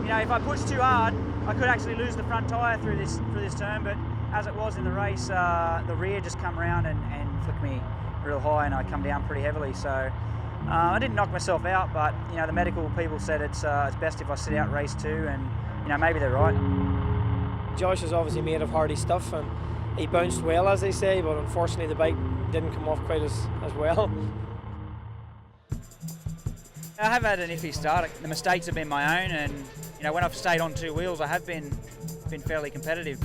you know, if I push too hard, I could actually lose the front tyre through this turn, but as it was in the race, the rear just come around and flicked me real high, and I come down pretty heavily. So I didn't knock myself out, but you know, the medical people said it's best if I sit out race 2, and you know, maybe they're right. Josh is obviously made of hardy stuff, and he bounced well, as they say, but unfortunately the bike didn't come off quite as well. I have had an iffy start. The mistakes have been my own, and you know, when I've stayed on 2 wheels, I have been fairly competitive.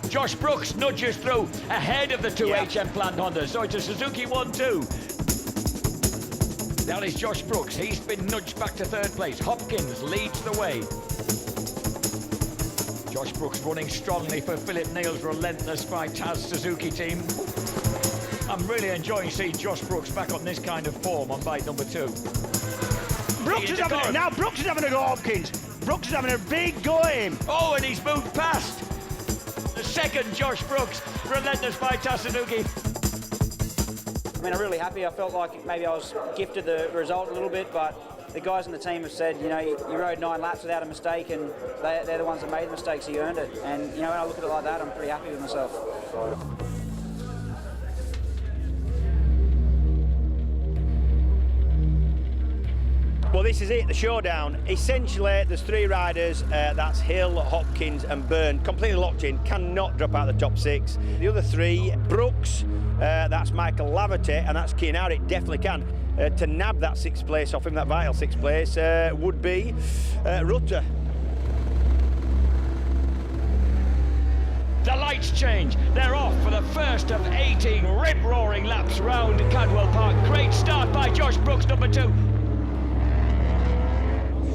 Josh Brookes nudges through ahead of the 2 HM planned Hondas, so it's a Suzuki 1-2. That is Josh Brookes. He's been nudged back to 3rd place. Hopkins leads the way. Josh Brookes running strongly for Philip Neal's relentless Taz Suzuki team. I'm really enjoying seeing Josh Brookes back on this kind of form on bike number 2. Brooks is having a go, Hopkins. Brooks is having a big go at him. Oh, and he's moved past. The second Josh Brookes, relentless Taz Suzuki. I mean, I'm really happy. I felt like maybe I was gifted the result a little bit, but the guys on the team have said, you know, you rode 9 laps without a mistake, and they're the ones that made the mistakes, so you earned it. And, you know, when I look at it like that, I'm pretty happy with myself. Well, this is it, the showdown. Essentially, there's 3 riders, that's Hill, Hopkins and Byrne, completely locked in, cannot drop out of the top 6. The other 3, Brookes, that's Michael Laverty, and that's Kiyonari, definitely can. To nab that 6th place off him, that vital 6th place, would be Rutter. The lights change. They're off for the first of 18 rip-roaring laps round Cadwell Park. Great start by Josh Brookes, number 2.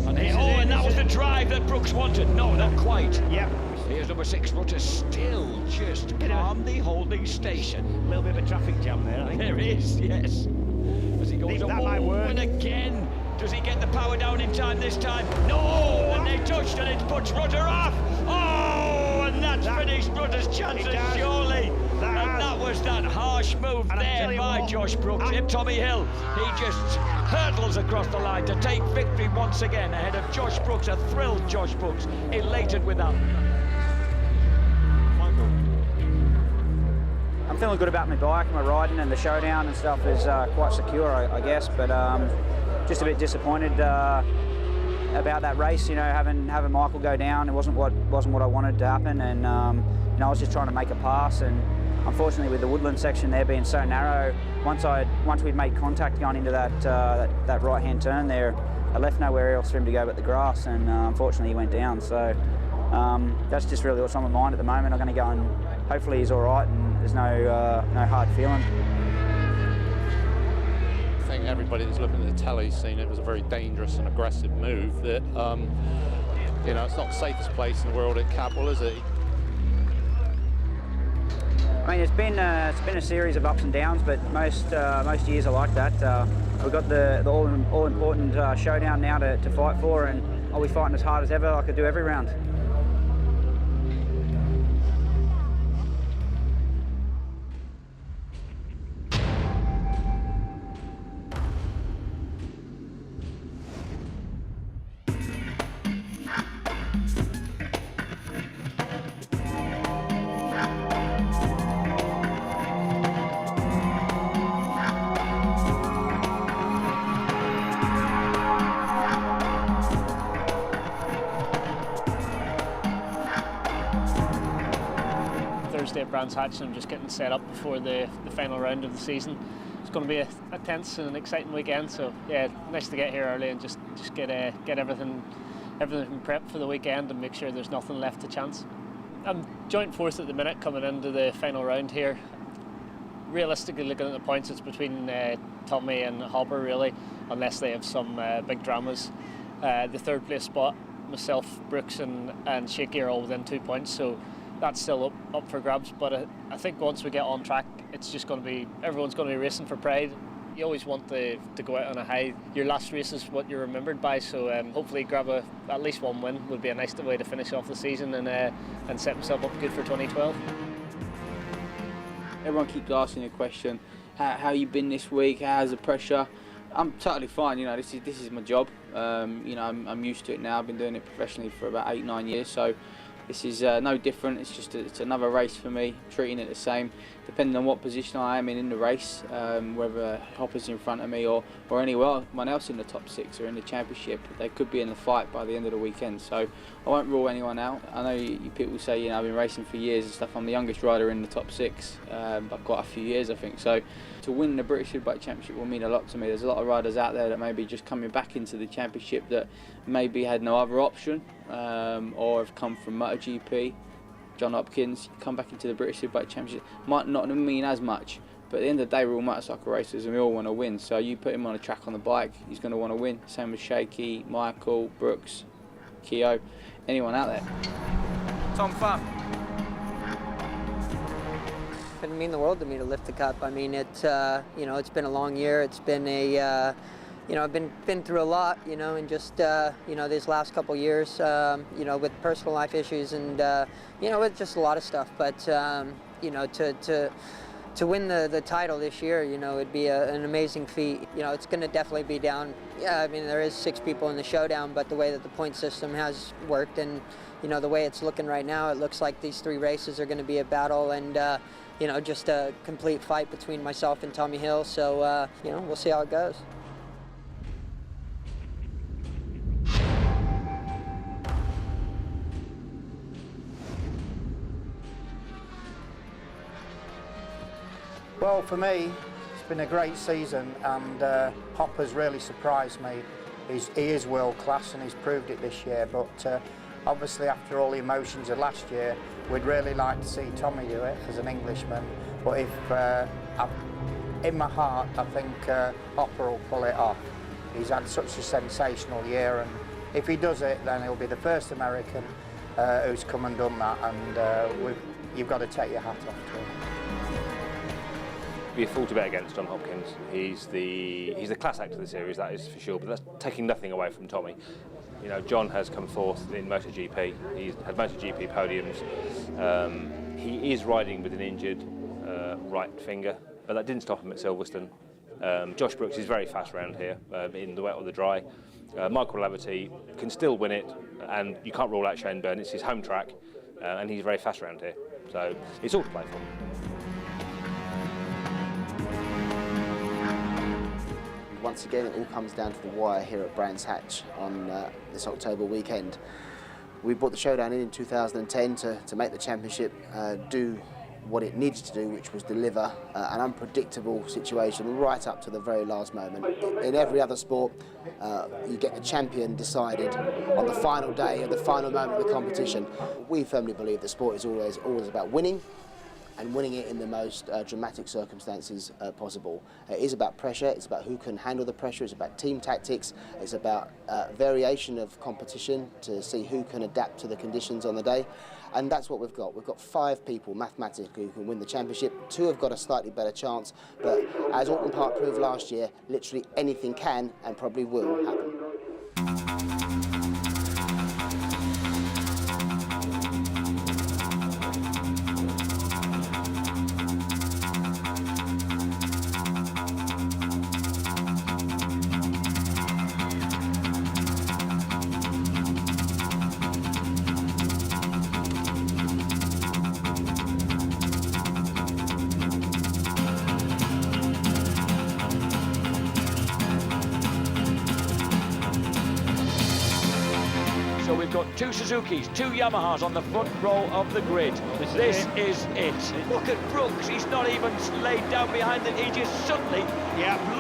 And that was the drive that Brookes wanted. No, not quite. Yep. Here's number 6, Rutter, still just calmly holding station. A little bit of a traffic jam there, I think. There is, yes. As he goes that might work. And again, does he get the power down in time this time? No! And they touched and it puts Rutter off. Oh! And that's finished Rutter's chances, surely. And that was that harsh move there by Josh Brookes. Tommy Hill, he just hurdles across the line to take victory once again ahead of Josh Brookes, a thrilled Josh Brookes, elated with that. I'm feeling good about my bike, my riding, and the showdown and stuff is quite secure, I guess, but just a bit disappointed about that race, you know, having Michael go down. It wasn't what I wanted to happen, and you know, I was just trying to make a pass, and unfortunately with the woodland section there being so narrow, once we'd made contact going into that right-hand turn there, I left nowhere else for him to go but the grass, and unfortunately he went down. So that's just really what's on my mind at the moment. I'm going to go and hopefully he's all right and there's no hard feelings. I think everybody that's looking at the telly seen it was a very dangerous and aggressive move that, you know, it's not the safest place in the world at Cadwell, is it? I mean, it's been a series of ups and downs, but most years are like that. We've got the all-important showdown now to fight for, and I'll be fighting as hard as ever like I do every round. At Brands Hatch, and I'm just getting set up before the final round of the season. It's going to be a tense and an exciting weekend, so yeah, nice to get here early and just get everything prepped for the weekend and make sure there's nothing left to chance. I'm joint 4th at the minute coming into the final round here. Realistically, looking at the points, it's between Tommy and Hopper really, unless they have some big dramas. The 3rd place spot, myself, Brookes and Shakey are all within 2 points, so that's still up for grabs. But I think once we get on track, it's just going to be, everyone's going to be racing for pride. You always want to go out on a high. Your last race is what you're remembered by, so hopefully grab at least 1 win would be a nice way to finish off the season and set myself up good for 2012. Everyone keeps asking the question, how you been this week? How's the pressure? I'm totally fine. You know, this is my job. You know, I'm used to it now. I've been doing it professionally for about 8-9 years, so this is no different. It's just it's another race for me, treating it the same, depending on what position I am in the race, whether Hopper's in front of me or anyone else in the top 6 or in the championship. They could be in the fight by the end of the weekend, so I won't rule anyone out. I know you people say, you know, I've been racing for years and stuff. I'm the youngest rider in the top 6 by quite a few years, I think. So to win the British Superbike Championship will mean a lot to me. There's a lot of riders out there that may be just coming back into the championship that maybe had no other option, or have come from MotoGP. John Hopkins, come back into the British Superbike Championship, might not mean as much, but at the end of the day we're all motorcycle racers and we all want to win. So you put him on a track on the bike, he's going to want to win. Same with Shakey, Michael, Brookes, Kiyo, anyone out there. Tom Pham. It mean the world to me to lift the cup. I mean, it's you know, it's been a long year. It's been a you know, I've been through a lot, you know, and just you know, these last couple years, you know, with personal life issues and you know, with just a lot of stuff. But you know, to win the title this year, you know, it'd be an amazing feat. You know, it's going to definitely be down. Yeah, I mean, there is 6 people in the showdown, but the way that the point system has worked and, you know, the way it's looking right now, it looks like these 3 races are going to be a battle and, you know, just a complete fight between myself and Tommy Hill. So, you know, we'll see how it goes. Well, for me, it's been a great season, and Hopper's really surprised me. He is world class, and he's proved it this year. But obviously, after all the emotions of last year, we'd really like to see Tommy do it as an Englishman. But if in my heart, I think Hopper will pull it off. He's had such a sensational year, and if he does it, then he'll be the first American who's come and done that. And you've got to take your hat off to him. Be a fool to bet against John Hopkins. He's the class act of the series, that is for sure, but that's taking nothing away from Tommy. You know, John has come fourth in MotoGP. He's had MotoGP podiums. He is riding with an injured right finger, but that didn't stop him at Silverstone. Josh Brookes is very fast around here, in the wet or the dry. Michael Laverty can still win it, and you can't rule out Shane Byrne. It's his home track, and he's very fast around here. So it's all to play for. Once again, it all comes down to the wire here at Brands Hatch on this October weekend. We brought the showdown in 2010 to make the championship do what it needed to do, which was deliver an unpredictable situation right up to the very last moment. In every other sport, you get the champion decided on the final day, at the final moment of the competition. We firmly believe the sport is always about winning, and winning it in the most dramatic circumstances possible. It is about pressure, it's about who can handle the pressure, it's about team tactics, it's about variation of competition to see who can adapt to the conditions on the day. And that's what we've got. We've got 5 people mathematically who can win the championship. 2 have got a slightly better chance, but as Auckland Park proved last year, literally anything can and probably will happen. So we've got 2 Suzukis, 2 Yamahas on the front row of the grid. This is it. Look at Brookes, he's not even laid down behind it, he just suddenly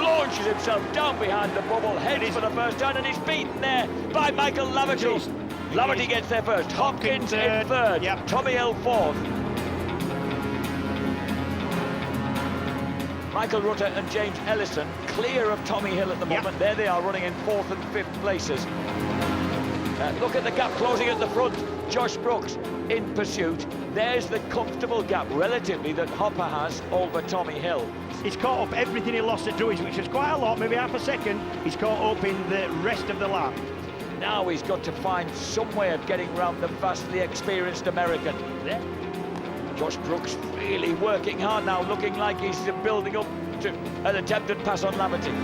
launches himself down behind the bubble, heads for the first time, and he's beaten there by Michael Laverty. Laverty gets there first, Hopkins in third, Tommy Hill fourth. Michael Rutter and James Ellison clear of Tommy Hill at the moment. There they are running in 4th and 5th places. Look at the gap closing at the front. Josh Brookes in pursuit. There's the comfortable gap, relatively, that Hopper has over Tommy Hill. He's caught up everything he lost at Druids, which was quite a lot, maybe half a second. He's caught up in the rest of the lap. Now he's got to find some way of getting round the vastly experienced American. There. Josh Brookes really working hard now, looking like he's building up to an attempted pass on Laverty.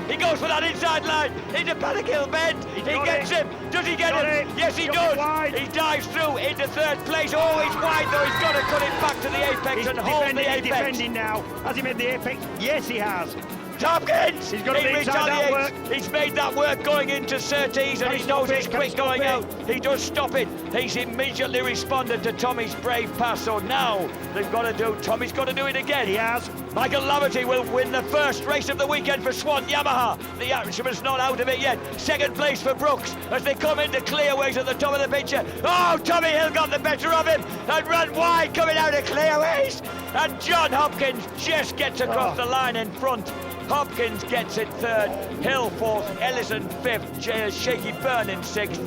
He goes for that inside line into Paddock Hill Bend. He gets him. Does he get him? Yes, he does. He dives through into 3rd place. Oh, he's wide though. He's got to cut it back to the apex and hold the apex. He's defending now. Has he made the apex? Yes, he has. Hopkins! He's got to retaliate. He's made that work going into Surtees, and he knows it's quick going out. He does stop it. He's immediately responded to Tommy's brave pass, so now they've got to do, Tommy's got to do it again. He has. Michael Laverty will win the first race of the weekend for Swan Yamaha. The Irishman's not out of it yet. 2nd place for Brookes as they come into clearways at the top of the picture. Oh, Tommy Hill got the better of him and ran wide coming out of clearways. And John Hopkins just gets across the line in front. Hopkins gets it 3rd, Hill 4th, Ellison 5th, Shakey Byrne in 6th.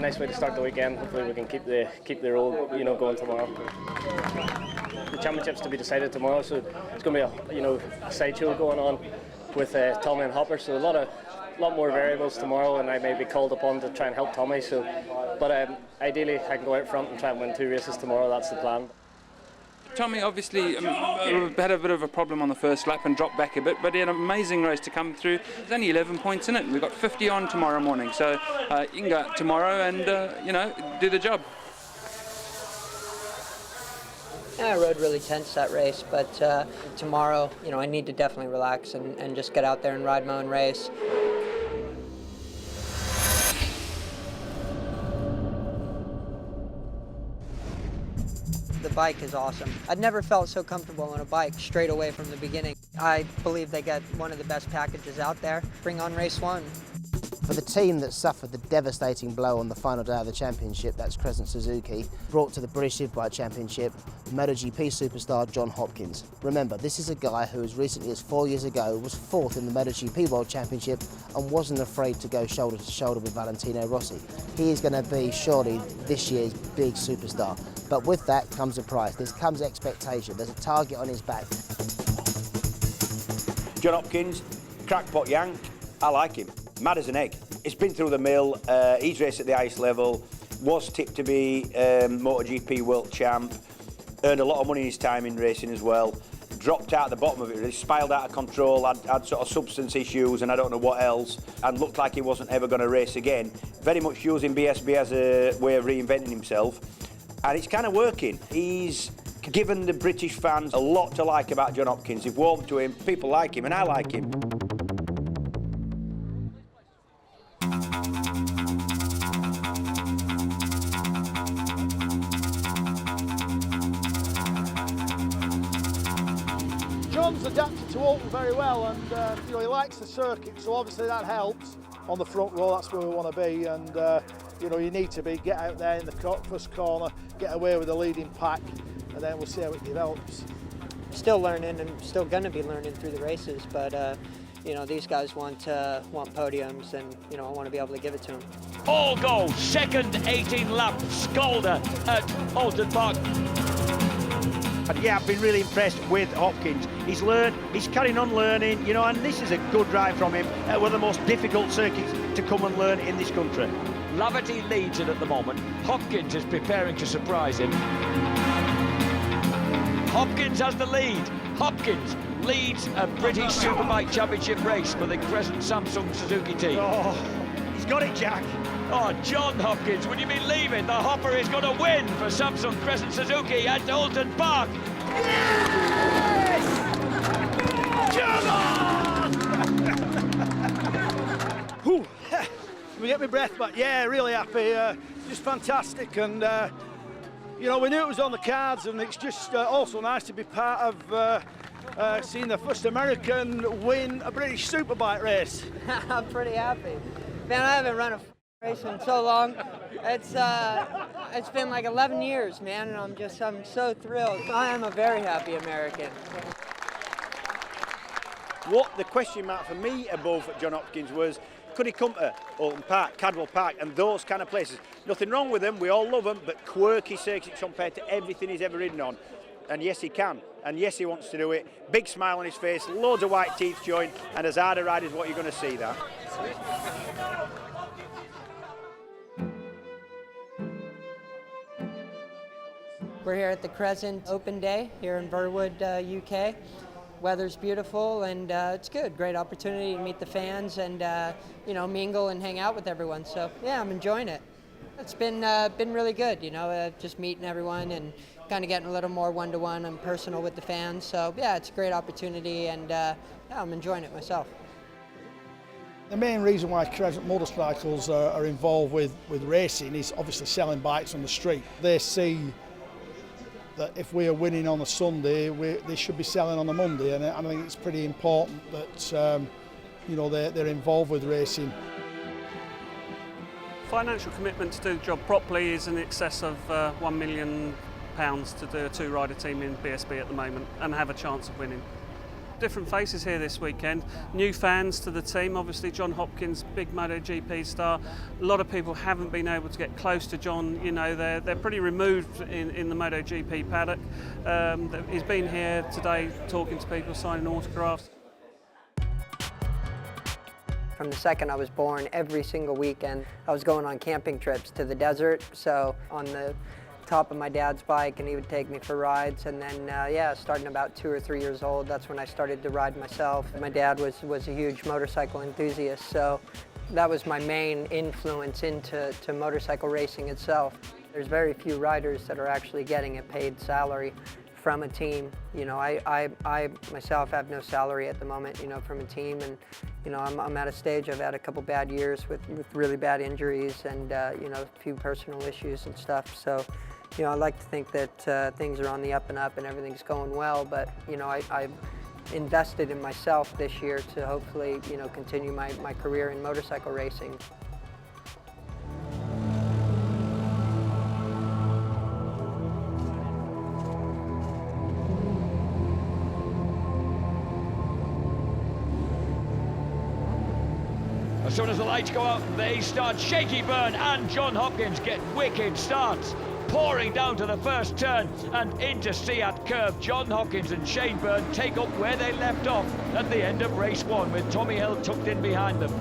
nice way to start the weekend. Hopefully we can keep the road, going tomorrow. The championship's to be decided tomorrow, so it's going to be a sideshow going on with Tommy and Hopper. So a lot more variables tomorrow, and I may be called upon to try and help Tommy. But ideally I can go out front and try and win 2 races tomorrow. That's the plan. Tommy obviously had a bit of a problem on the first lap and dropped back a bit, but he had an amazing race to come through. There's only 11 points in it. We've got 50 on tomorrow morning, so you can go out tomorrow and do the job. Yeah, I rode really tense that race, but tomorrow, I need to definitely relax and just get out there and ride my own race. The bike is awesome. I'd never felt so comfortable on a bike straight away from the beginning. I believe they got one of the best packages out there. Bring on race 1. For the team that suffered the devastating blow on the final day of the championship, that's Crescent Suzuki, brought to the British Superbike Championship, MotoGP superstar John Hopkins. Remember, this is a guy who as recently as 4 years ago was 4th in the MotoGP World Championship and wasn't afraid to go shoulder to shoulder with Valentino Rossi. He is going to be surely this year's big superstar. But with that comes a price, there comes expectation, there's a target on his back. John Hopkins, crackpot yank, I like him. Mad as an egg. He's been through the mill, he's raced at the highest level, was tipped to be MotoGP World Champ, earned a lot of money in his time in racing as well, dropped out at the bottom of it, really spiraled out of control, had sort of substance issues and I don't know what else, and looked like he wasn't ever going to race again. Very much using BSB as a way of reinventing himself, and it's kind of working. He's given the British fans a lot to like about John Hopkins. They've warmed to him, people like him, and I like him. John's adapted to Open very well, and he likes the circuit, so obviously that helps. On the front row, that's where we want to be, and you need to get out there in the first corner, get away with the leading pack, and then we'll see how it develops. Still learning and still going to be learning through the races, but these guys want podiums, and I want to be able to give it to them. All go, second 18-lap Skolder at Donington Park. And yeah, I've been really impressed with Hopkins. He's learned, he's carrying on learning, and this is a good drive from him at one of the most difficult circuits to come and learn in this country. Laverty leads it at the moment. Hopkins is preparing to surprise him. Hopkins has the lead. Hopkins leads a British Superbike Championship race for the Crescent Samsung Suzuki team. Oh, he's got it, Jack. Oh, John Hopkins, would you believe it? The hopper is going to win for Samsung Crescent Suzuki at Donington Park. Yes! Whew. Let me get my breath back. Yeah, really happy. Just fantastic, and we knew it was on the cards, and it's just also nice to be part of seeing the first American win a British Superbike race. I'm pretty happy. Man, I haven't run a race in so long. It's been like 11 years, man, and I'm so thrilled. I am a very happy American. What the question mark for me above John Hopkins was, could he come to Oulton Park, Cadwell Park and those kind of places? Nothing wrong with them, we all love them, but quirky circuits compared to everything he's ever ridden on. And yes, he can, and yes, he wants to do it. Big smile on his face, loads of white teeth showing, and as hard a ride is what you're going to see that. We're here at the Crescent Open Day here in Burwood, UK. Weather's beautiful, and it's good. Great opportunity to meet the fans and mingle and hang out with everyone. So yeah, I'm enjoying it. It's been really good. Just meeting everyone and kind of getting a little more one-to-one and personal with the fans. So yeah, it's a great opportunity, and yeah, I'm enjoying it myself. The main reason why Crescent Motorcycles are involved with racing is obviously selling bikes on the street. They see that if we are winning on a Sunday, they should be selling on a Monday, and I think it's pretty important that they're involved with racing. Financial commitment to do the job properly is in excess of £1 million to do a 2-rider team in BSB at the moment and have a chance of winning. different faces here this weekend. New fans to the team, obviously John Hopkins, big MotoGP star. A lot of people haven't been able to get close to John. You know, they're pretty removed in the MotoGP paddock. He's been here today talking to people, signing autographs. From the second I was born, every single weekend I was going on camping trips to the desert. So on the top of my dad's bike, and he would take me for rides. And then, yeah, starting about 2 or 3 years old, that's when I started to ride myself. My dad was a huge motorcycle enthusiast, so that was my main influence into motorcycle racing itself. There's very few riders that are actually getting a paid salary from a team. You know, I myself have no salary at the moment, you know, from a team, and you know, I'm at a stage. I've had a couple bad years with really bad injuries and you know, a few personal issues and stuff. So, you know, I like to think that things are on the up and up and everything's going well. But you know, I've invested in myself this year to hopefully, you know, continue my career in motorcycle racing. As soon as the lights go out, they start. Shakey, Byrne and John Hopkins get wicked starts, pouring down to the first turn and into Seat curve. John Hopkins and Shane Byrne take up where they left off at the end of race 1, with Tommy Hill tucked in behind them.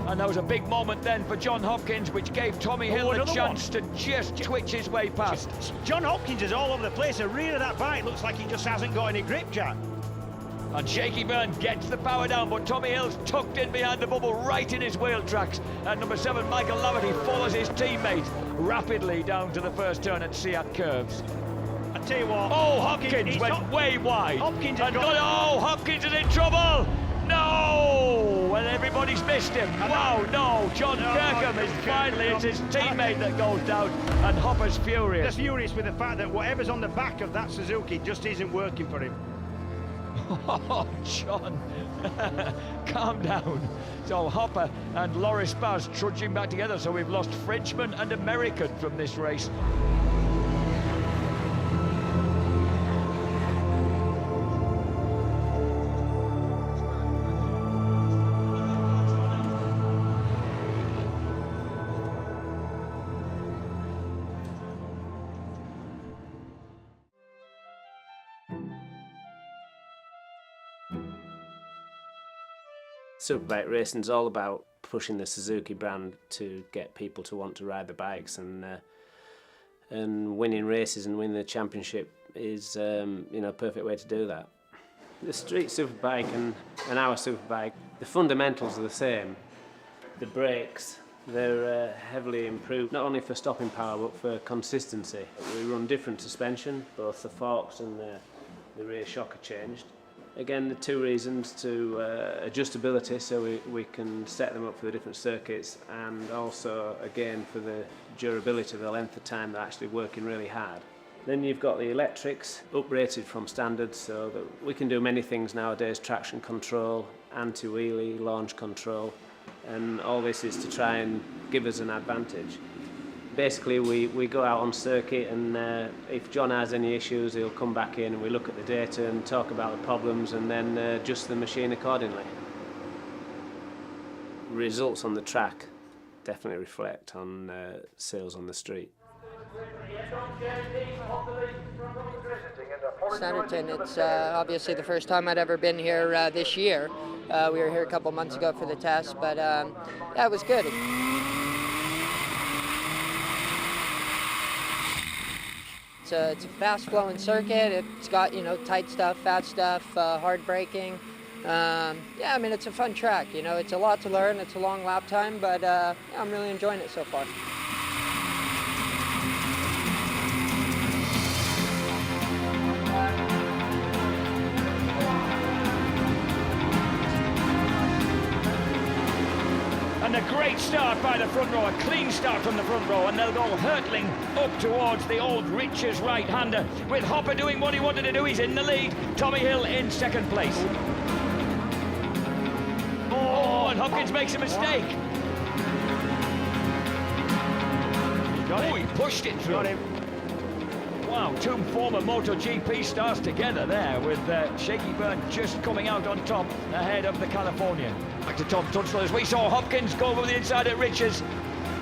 And there was a big moment then for John Hopkins, which gave Tommy Hill a chance to just twitch his way past. John Hopkins is all over the place. The rear of that bike looks like he just hasn't got any grip, Jack. And Shakey Byrne gets the power down, but Tommy Hill's tucked in behind the bubble, right in his wheel tracks. And number 7, Michael Laverty, follows his teammate rapidly down to the first turn at Seat curves. I tell you what. Oh, Hopkins went way wide. Hopkins is in trouble. No! And everybody's missed him. Wow, no. John Kirkham is finally, it's his teammate that goes down, and Hopper's furious. Just furious with the fact that whatever's on the back of that Suzuki just isn't working for him. Oh, John, calm down. So Hopper and Loris Baz trudging back together, so we've lost Frenchman and American from this race. Superbike racing is all about pushing the Suzuki brand to get people to want to ride the bikes, and winning races and winning the championship is you know, a perfect way to do that. The street superbike and our superbike, the fundamentals are the same. The brakes, they're heavily improved, not only for stopping power but for consistency. We run different suspension, both the forks and the rear shock are changed. Again, the 2 reasons: to adjustability, so we can set them up for the different circuits, and also, again, for the durability, the length of time they're actually working really hard. Then you've got the electrics, uprated from standard, so that we can do many things nowadays: traction control, anti-wheelie, launch control, and all this is to try and give us an advantage. Basically, we go out on circuit, and if John has any issues, he'll come back in and we look at the data and talk about the problems, and then adjust the machine accordingly. Results on the track definitely reflect on sales on the street. Sanderton, it's obviously the first time I'd ever been here this year. We were here a couple months ago for the test, but yeah, it was good. It's a fast-flowing circuit. It's got, you know, tight stuff, fast stuff, hard braking. Yeah, I mean, it's a fun track. You know, it's a lot to learn. It's a long lap time, but yeah, I'm really enjoying it so far. And a great start by the front row, a clean start from the front row, and they'll go hurtling up towards the old Rich's right-hander, with Hopper doing what he wanted to do. He's in the lead. Tommy Hill in second place. Oh, and Hopkins makes a mistake. Oh, he pushed it through. Got him. Wow. Wow, two former MotoGP stars together there, with Shakey Byrne just coming out on top ahead of the Californian. Back to Tom Tunstall as we saw Hopkins go over the inside at Riches.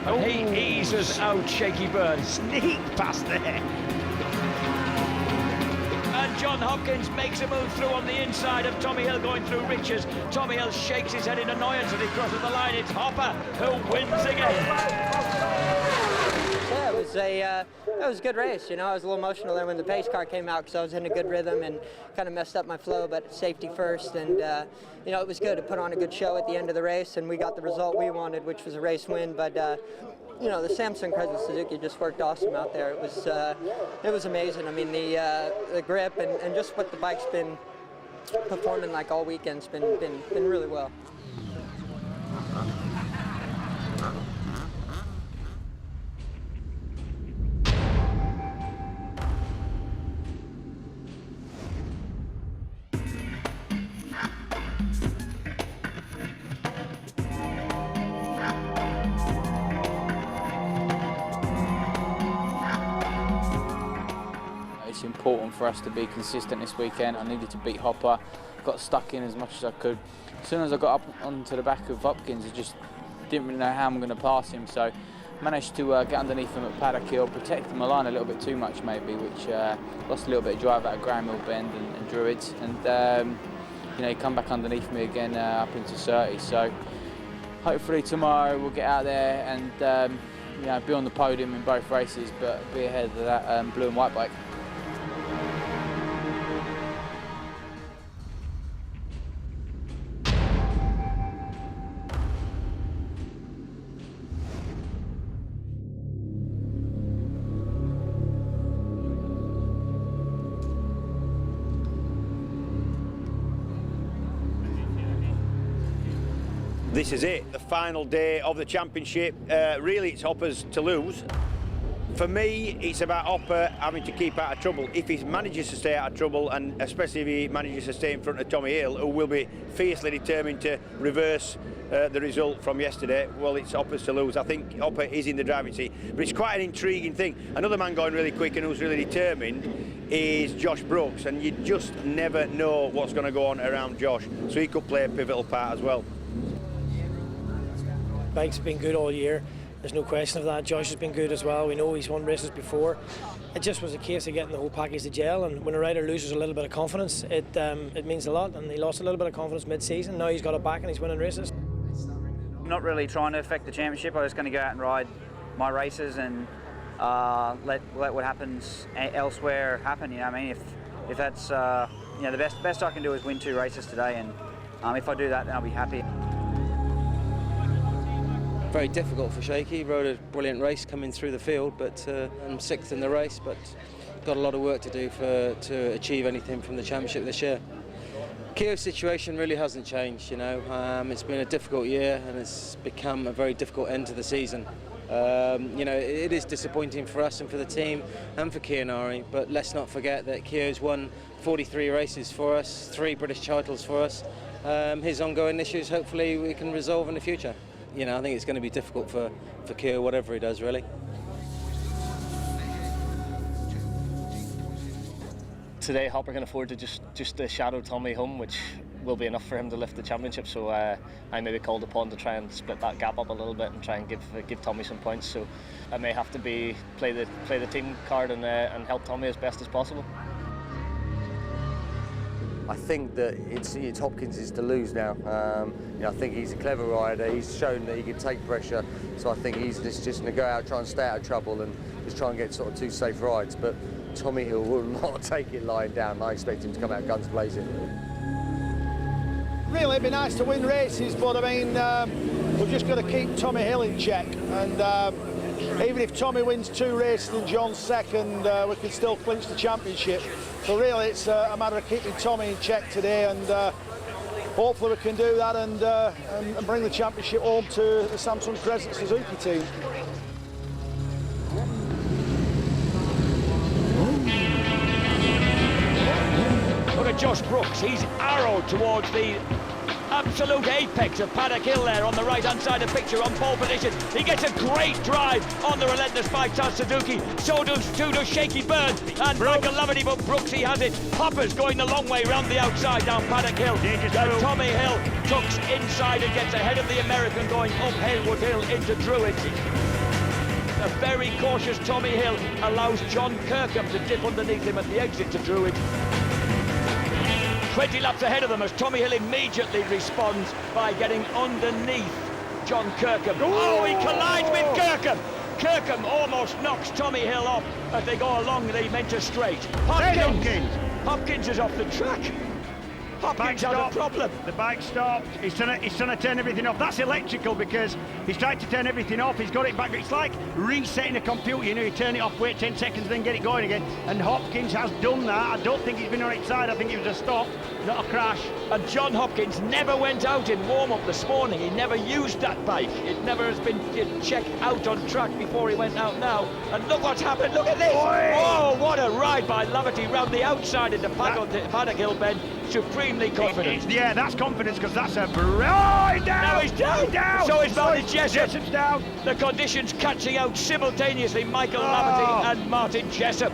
And he eases out Shakey Byrne. Sneak past there. And John Hopkins makes a move through on the inside of Tommy Hill going through Riches. Tommy Hill shakes his head in annoyance as he crosses the line. It's Hopper who wins again. Yeah, it was a good race. You know, I was a little emotional there when the pace car came out because I was in a good rhythm and kind of messed up my flow, but safety first. And, you know, it was good to put on a good show at the end of the race, and we got the result we wanted, which was a race win. But, you know, the Samsung Crescent Suzuki just worked awesome out there. It was amazing. I mean, the grip and just what the bike's been performing like all weekend's been really well. It's important for us to be consistent this weekend. I needed to beat Hopper, got stuck in as much as I could. As soon as I got up onto the back of Hopkins, I just didn't really know how I'm going to pass him, so managed to get underneath him at Paddock Hill, protect my line a little bit too much maybe, which lost a little bit of drive out of Graham Hill Bend and Druids, and you know, he come back underneath me again up into Surtees. So hopefully tomorrow we'll get out there and you know, be on the podium in both races, but be ahead of that blue and white bike. This is it, the final day of the championship. Really, it's Hopper's to lose. For me, it's about Hopper having to keep out of trouble. If he manages to stay out of trouble, and especially if he manages to stay in front of Tommy Hill, who will be fiercely determined to reverse the result from yesterday, well, it's Hopper's to lose. I think Hopper is in the driving seat, but it's quite an intriguing thing. Another man going really quick and who's really determined is Josh Brookes, and you just never know what's going to go on around Josh, so he could play a pivotal part as well. Bike's been good all year, there's no question of that. Josh has been good as well. We know he's won races before. It just was a case of getting the whole package to gel, and when a rider loses a little bit of confidence, it means a lot, and he lost a little bit of confidence mid-season. Now he's got it back and he's winning races. I'm not really trying to affect the championship. I was going to go out and ride my races and let what happens elsewhere happen. You know what I mean? If that's you know, the best I can do is win 2 races today, and if I do that, then I'll be happy. Very difficult for Shakey. He rode a brilliant race coming through the field, but I'm 6th in the race, but got a lot of work to do to achieve anything from the championship this year. Kiyo's situation really hasn't changed, you know. It's been a difficult year and it's become a very difficult end to the season. You know, it is disappointing for us and for the team and for Kiyonari, but let's not forget that Kiyo's won 43 races for us, 3 British titles for us. His ongoing issues, hopefully we can resolve in the future. You know, I think it's going to be difficult for Kiyo, whatever he does, really. Today, Hopper can afford to just shadow Tommy home, which will be enough for him to lift the championship. So I may be called upon to try and split that gap up a little bit and try and give Tommy some points. So I may have to play the team card and help Tommy as best as possible. I think that it's Hopkins' to lose now. You know, I think he's a clever rider. He's shown that he can take pressure. So I think he's just going to go out, try and stay out of trouble and just try and get sort of 2 safe rides. But Tommy Hill will not take it lying down. I expect him to come out guns blazing. Really, it'd be nice to win races, but I mean, we've just got to keep Tommy Hill in check. And even if Tommy wins 2 races and John's 2nd, we can still clinch the championship. So really, it's a matter of keeping Tommy in check today, and hopefully we can do that and bring the championship home to the Samsung Crescent Suzuki team. Look at Josh Brookes, he's arrowed towards the absolute apex of Paddock Hill there on the right-hand side of the picture on pole position. He gets a great drive on the relentless by Taz Suzuki. So does Shakey Byrne and Michael Laverty, but Brookes, he has it. Hopper's going the long way round the outside down Paddock Hill. Tommy Hill tucks inside and gets ahead of the American going up Haywood Hill into Druids. A very cautious Tommy Hill allows John Kirkham to dip underneath him at the exit to Druids. 20 laps ahead of them as Tommy Hill immediately responds by getting underneath John Kirkham. Oh, he collides with Kirkham! Kirkham almost knocks Tommy Hill off as they go along the Mentor Straight. Hopkins is off the track. Hopkins has a problem. The bike stopped. He's trying to turn everything off. That's electrical because he's trying to turn everything off. He's got it back. It's like resetting a computer. You know, you turn it off, wait 10 seconds, then get it going again. And Hopkins has done that. I don't think he's been on its side. I think it was a stop, not a crash. And John Hopkins never went out in warm-up this morning. He never used that bike. It never has been checked out on track before he went out now. And look what's happened. Look at this. Oh, what a ride by Laverty round the outside into Paddock Hill bend. Supremely confident. Yeah, that's confidence because that's a... Oh, he's down! Now he's down! He's down! So is Martin Jessup. Jessup's down. The conditions catching out simultaneously Michael Laverty and Martin Jessup.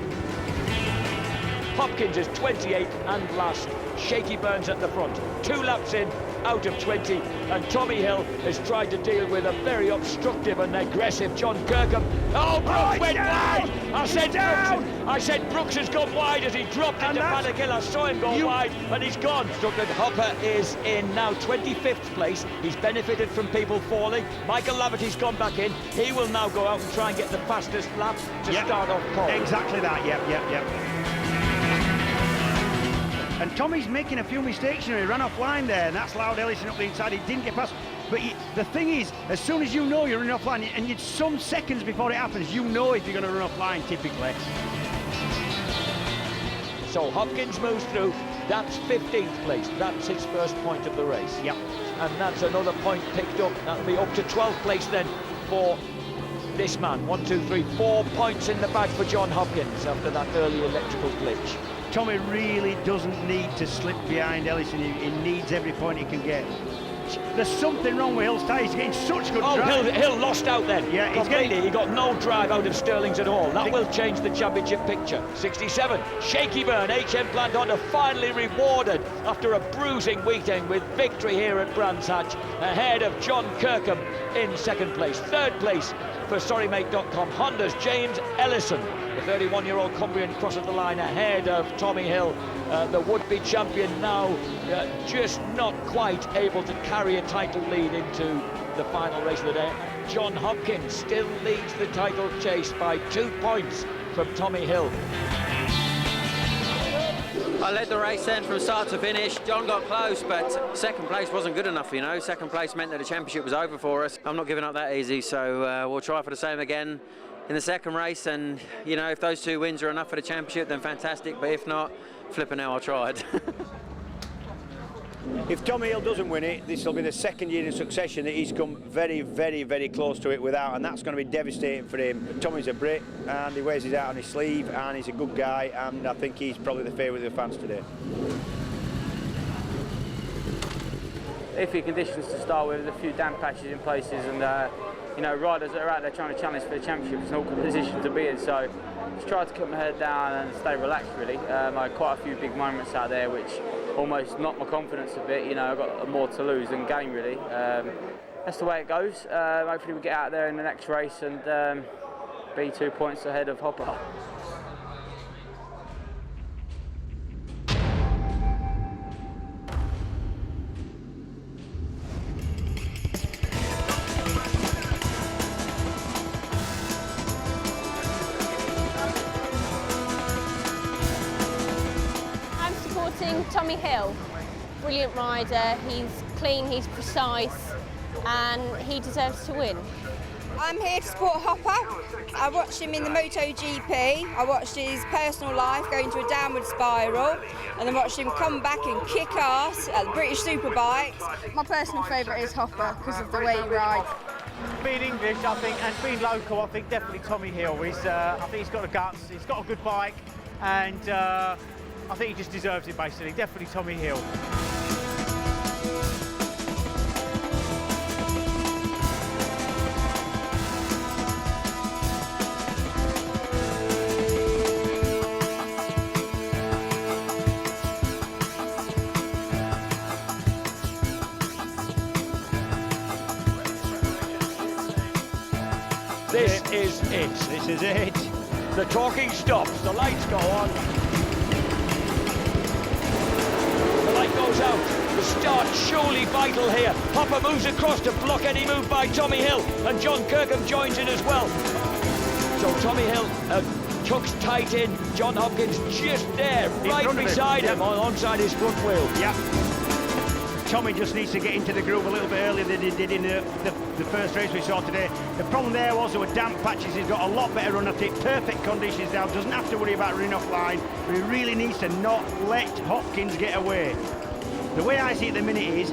Hopkins is 28th and last. Shakey Byrne's at the front. 2 laps in, out of 20, and Tommy Hill has tried to deal with a very obstructive and aggressive John Kirkham. Oh, Brookes went wide! I said Brookes has gone wide as he dropped into Paddock Hill. I saw him go wide, and he's gone. Stuttgart Hopper is in now 25th place. He's benefited from people falling. Michael Laverty's gone back in. He will now go out and try and get the fastest lap to start off pole. Exactly that, yep. And Tommy's making a few mistakes, you know, he ran off line there, and that's allowed Ellison up the inside. He didn't get past. But the thing is, as soon as you know you're running off line, and it's some seconds before it happens, you know if you're going to run off line, typically. So Hopkins moves through. That's 15th place. That's his first point of the race. Yep. And that's another point picked up. That'll be up to 12th place then for this man. 1, 2, 3, 4 points in the bag for John Hopkins after that early electrical glitch. Tommy really doesn't need to slip behind Ellison. He needs every point he can get. There's something wrong with Hill's tyre. He's getting such good drive. Hill lost out then. Yeah, he got no drive out of Sterling's at all. That will change the championship picture. 67, Shakey Byrne, HM Plant Honda, finally rewarded after a bruising weekend with victory here at Brands Hatch, ahead of John Kirkham in 2nd place. 3rd place for SorryMate.com, Honda's James Ellison. The 31-year-old Cumbrian crosses the line ahead of Tommy Hill, the would-be champion now, just not quite able to carry a title lead into the final race of the day. John Hopkins still leads the title chase by 2 points from Tommy Hill. I led the race then from start to finish. John got close, but 2nd place wasn't good enough, you know. 2nd place meant that the championship was over for us. I'm not giving up that easy, so we'll try for the same again in the 2nd race, and you know, if those 2 wins are enough for the championship, then fantastic, but if not, flipping hell, I tried. If Tommy Hill doesn't win it, this will be the 2nd year in succession that he's come very, very, very close to it without, and that's going to be devastating for him. Tommy's a Brit, and he wears his heart on his sleeve, and he's a good guy, and I think he's probably the favourite of the fans today. Iffy conditions to start with, a few damp patches in places, and you know, riders that are out there trying to challenge for the championship is an awkward position to be in, so just tried to keep my head down and stay relaxed really. I had quite a few big moments out there which almost knocked my confidence a bit, you know, I've got more to lose than gain really. That's the way it goes. Hopefully we get out there in the next race and be 2 points ahead of Hopper. Tommy Hill, brilliant rider, he's clean, he's precise, and he deserves to win. I'm here to support Hopper. I watched him in the MotoGP, I watched his personal life go into a downward spiral, and then watched him come back and kick ass at the British Superbikes. My personal favourite is Hopper because of the way he rides. Being English, I think, and being local, I think definitely Tommy Hill. I think he's got the guts, he's got a good bike, and I think he just deserves it basically. Definitely Tommy Hill. This is it. This is it. The talking stops. The lights go on. The light goes out. The start surely vital here. Hopper moves across to block any move by Tommy Hill, and John Kirkham joins in as well. So Tommy Hill tucks tight in. John Hopkins just there, right beside him, alongside his front wheel. Yeah. Tommy just needs to get into the groove a little bit earlier than he did in the first race we saw today. The problem there was there were damp patches. He's got a lot better run at it. Perfect conditions now. Doesn't have to worry about running off line. But he really needs to not let Hopkins get away. The way I see it at the minute is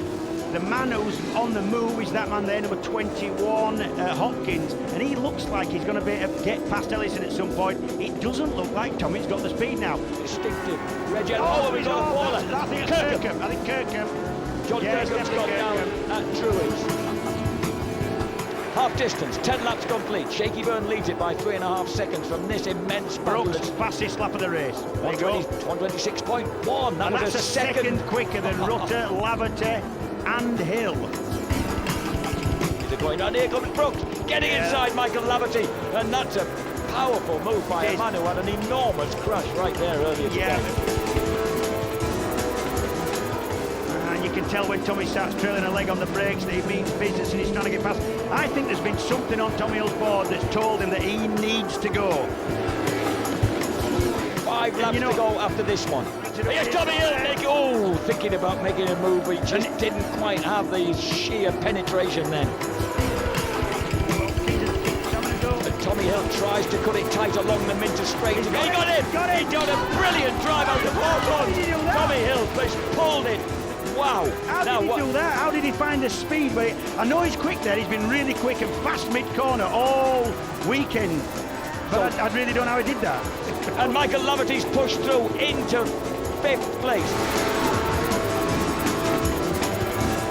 the man who's on the move is that man there, number 21, Hopkins, and he looks like he's going to be able to get past Ellison at some point. It doesn't look like Tommy's got the speed now. Distinctive. He's on a baller. I think it's Kirkham. I think Kirkham. John Kirkham's got down at Druids. Half distance, 10 laps complete. Shakey Byrne leads it by 3.5 seconds from this immense battle. Brookes, fastest lap of the race. 126.1. That was that's a second quicker than Rutter, Laverty and Hill. Is it going down? Here comes Brookes, getting inside Michael Laverty, and that's a powerful move by a man who had an enormous crash right there earlier today. You can tell when Tommy starts trailing a leg on the brakes that he means business and he's trying to get past. I think there's been something on Tommy Hill's board that's told him that he needs to go. 5 laps to go after this one. Here's Tommy Hill thinking about making a move, but he just didn't quite have the sheer penetration then. And Tommy Hill tries to cut it tight along the Minter straight. He got it! He done a brilliant drive out of Hawthorne. Tommy Hill just pulled it. Wow. How did he do that? How did he find the speed? But I know he's quick there. He's been really quick and fast mid-corner all weekend. But I really don't know how he did that. And Michael Laverty's pushed through into 5th place.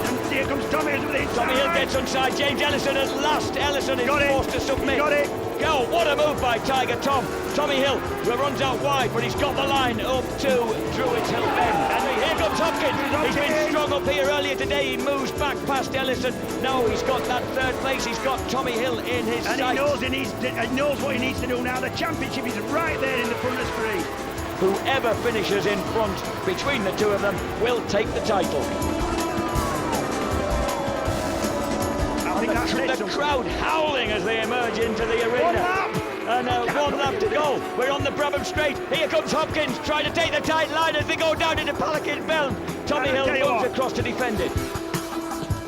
And here comes Tommy Hill. Tommy Hill gets inside James Ellison at last. Ellison is forced to submit. He got it. Go, what a move by Tiger Tom. Tommy Hill runs out wide, but he's got the line up to Druids Hill Bend. And here comes Hopkins. He's been strong up here earlier today. He moves back past Ellison. Now he's got that 3rd place. He's got Tommy Hill in his sights. And he knows what he needs to do now. The championship is right there in the front of the screen. Whoever finishes in front between the two of them will take the title. The crowd howling as they emerge into the arena. And 1 lap to go. We're on the Brabham Straight. Here comes Hopkins trying to take the tight line as they go down into Pelican Belt. Tommy Hill moves across to defend it.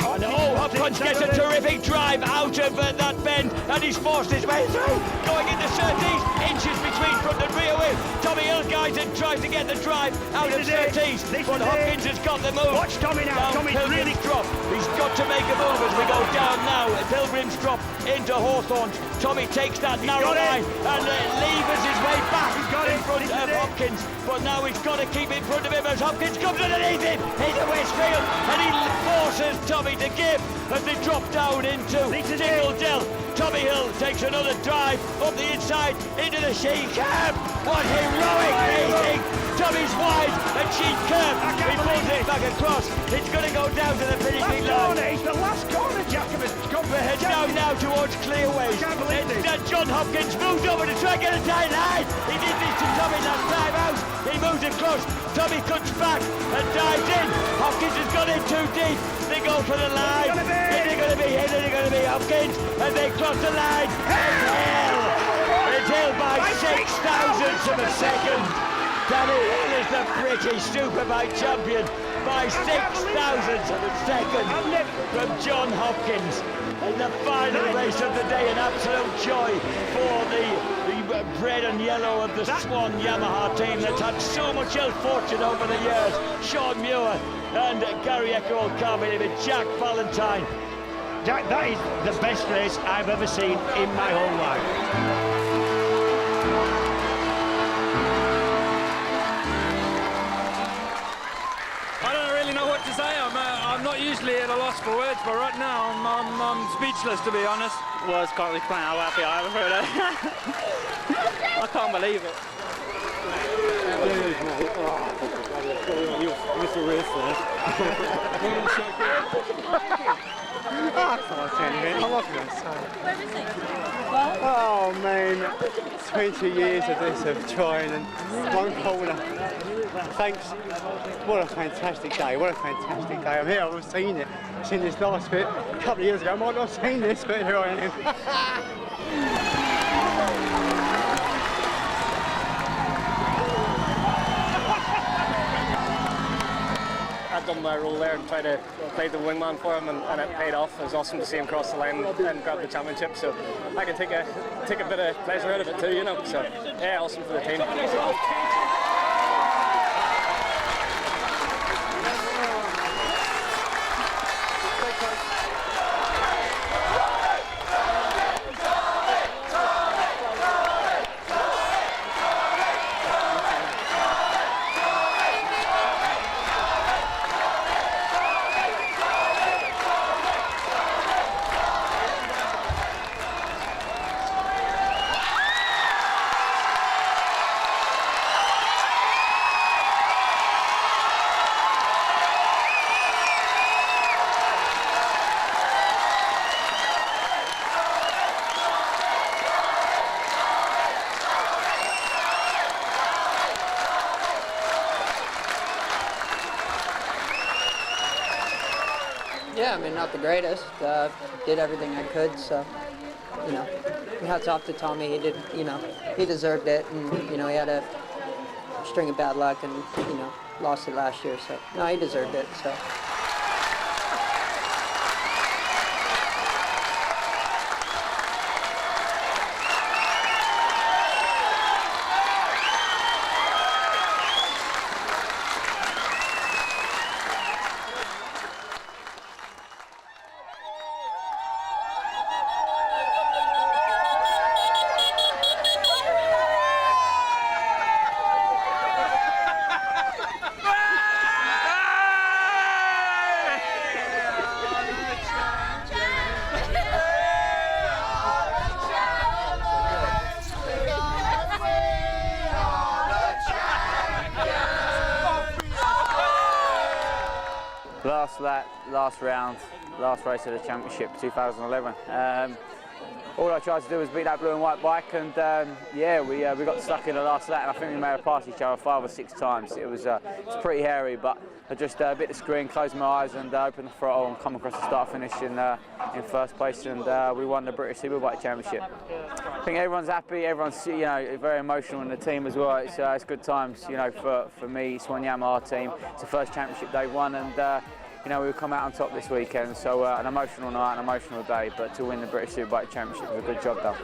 And Hopkins gets a terrific drive out of that bend, and he's forced his way through, going into Surtees, inches between front and rear wheel. Tommy Hill guides and tries to get the drive out of Surtees, but Hopkins has got the move. Watch Tommy now. Tommy's really drop. He's got to make a move as we go down now. Pilgrim's drop into Hawthorne. Tommy takes that narrow line and levers his way back in front of Hopkins. But now he's got to keep in front of him as Hopkins comes underneath him into Westfield, and he forces Tommy to give as they drop down into Dingle Dell. Tommy Hill takes another drive up the inside into the sheet curve. What heroic racing! Tommy's wide and sheet curve. He pulls it back across. It's going to go down to the finishing line. It's the last corner, Jacobus. We're heading now towards Clearways. John Hopkins moves over to try and get a tight line. He did this to Tommy last time out. He moves across. Tommy cuts back and dives in. Hopkins has got in too deep. They go for the line. Is it going to be him? Is it going to be Hopkins? And they cross the line. It's Hill by 6,000ths of a second. Danny Hill is the British Superbike champion by 6,000ths of a second from John Hopkins. In the final race of the day, an absolute joy for the red and yellow of the Swan Yamaha team that's had so much ill fortune over the years. Sean Muir and Gary Echo Carvin with Jack Valentine. Jack, that is the best race I've ever seen in my whole life. To say, I'm not usually at a loss for words, but right now I'm speechless, to be honest. Well, I can't explain how happy I am for that. I can't believe it. You missed a race there. I can't say anything. I'm not going to say. Where is it? Oh man, 20 years of this, of trying, and one corner. Thanks. What a fantastic day, what a fantastic day. I'm here, I've seen it, seen this last bit. A couple of years ago, I might not have seen this, but here I am. I've done my role there and tried to play the wingman for him, and it paid off. It was awesome to see him cross the line and grab the championship, so I can take a bit of pleasure out of it too, you know. So yeah, awesome for the team. Yeah, I mean, not the greatest. Did everything I could, so, you know, hats off to Tommy. He did, you know, he deserved it, and, you know, he had a string of bad luck and, you know, lost it last year, so, no, he deserved it, so. Last lap, last round, last race of the championship, 2011. All I tried to do was beat that blue and white bike, and yeah, we got stuck in the last lap, and I think we made a pass each other 5 or 6 times. It was pretty hairy, but I just bit the screen, closed my eyes, and opened the throttle and come across the start finish in first place, and we won the British Superbike Championship. I think everyone's happy, everyone's very emotional in the team as well. It's good times, you know, for me, Swanyama, our team. It's the first championship they've won, and you know, we'll come out on top this weekend, so an emotional night, an emotional day, but to win the British Superbike Championship was a good job done.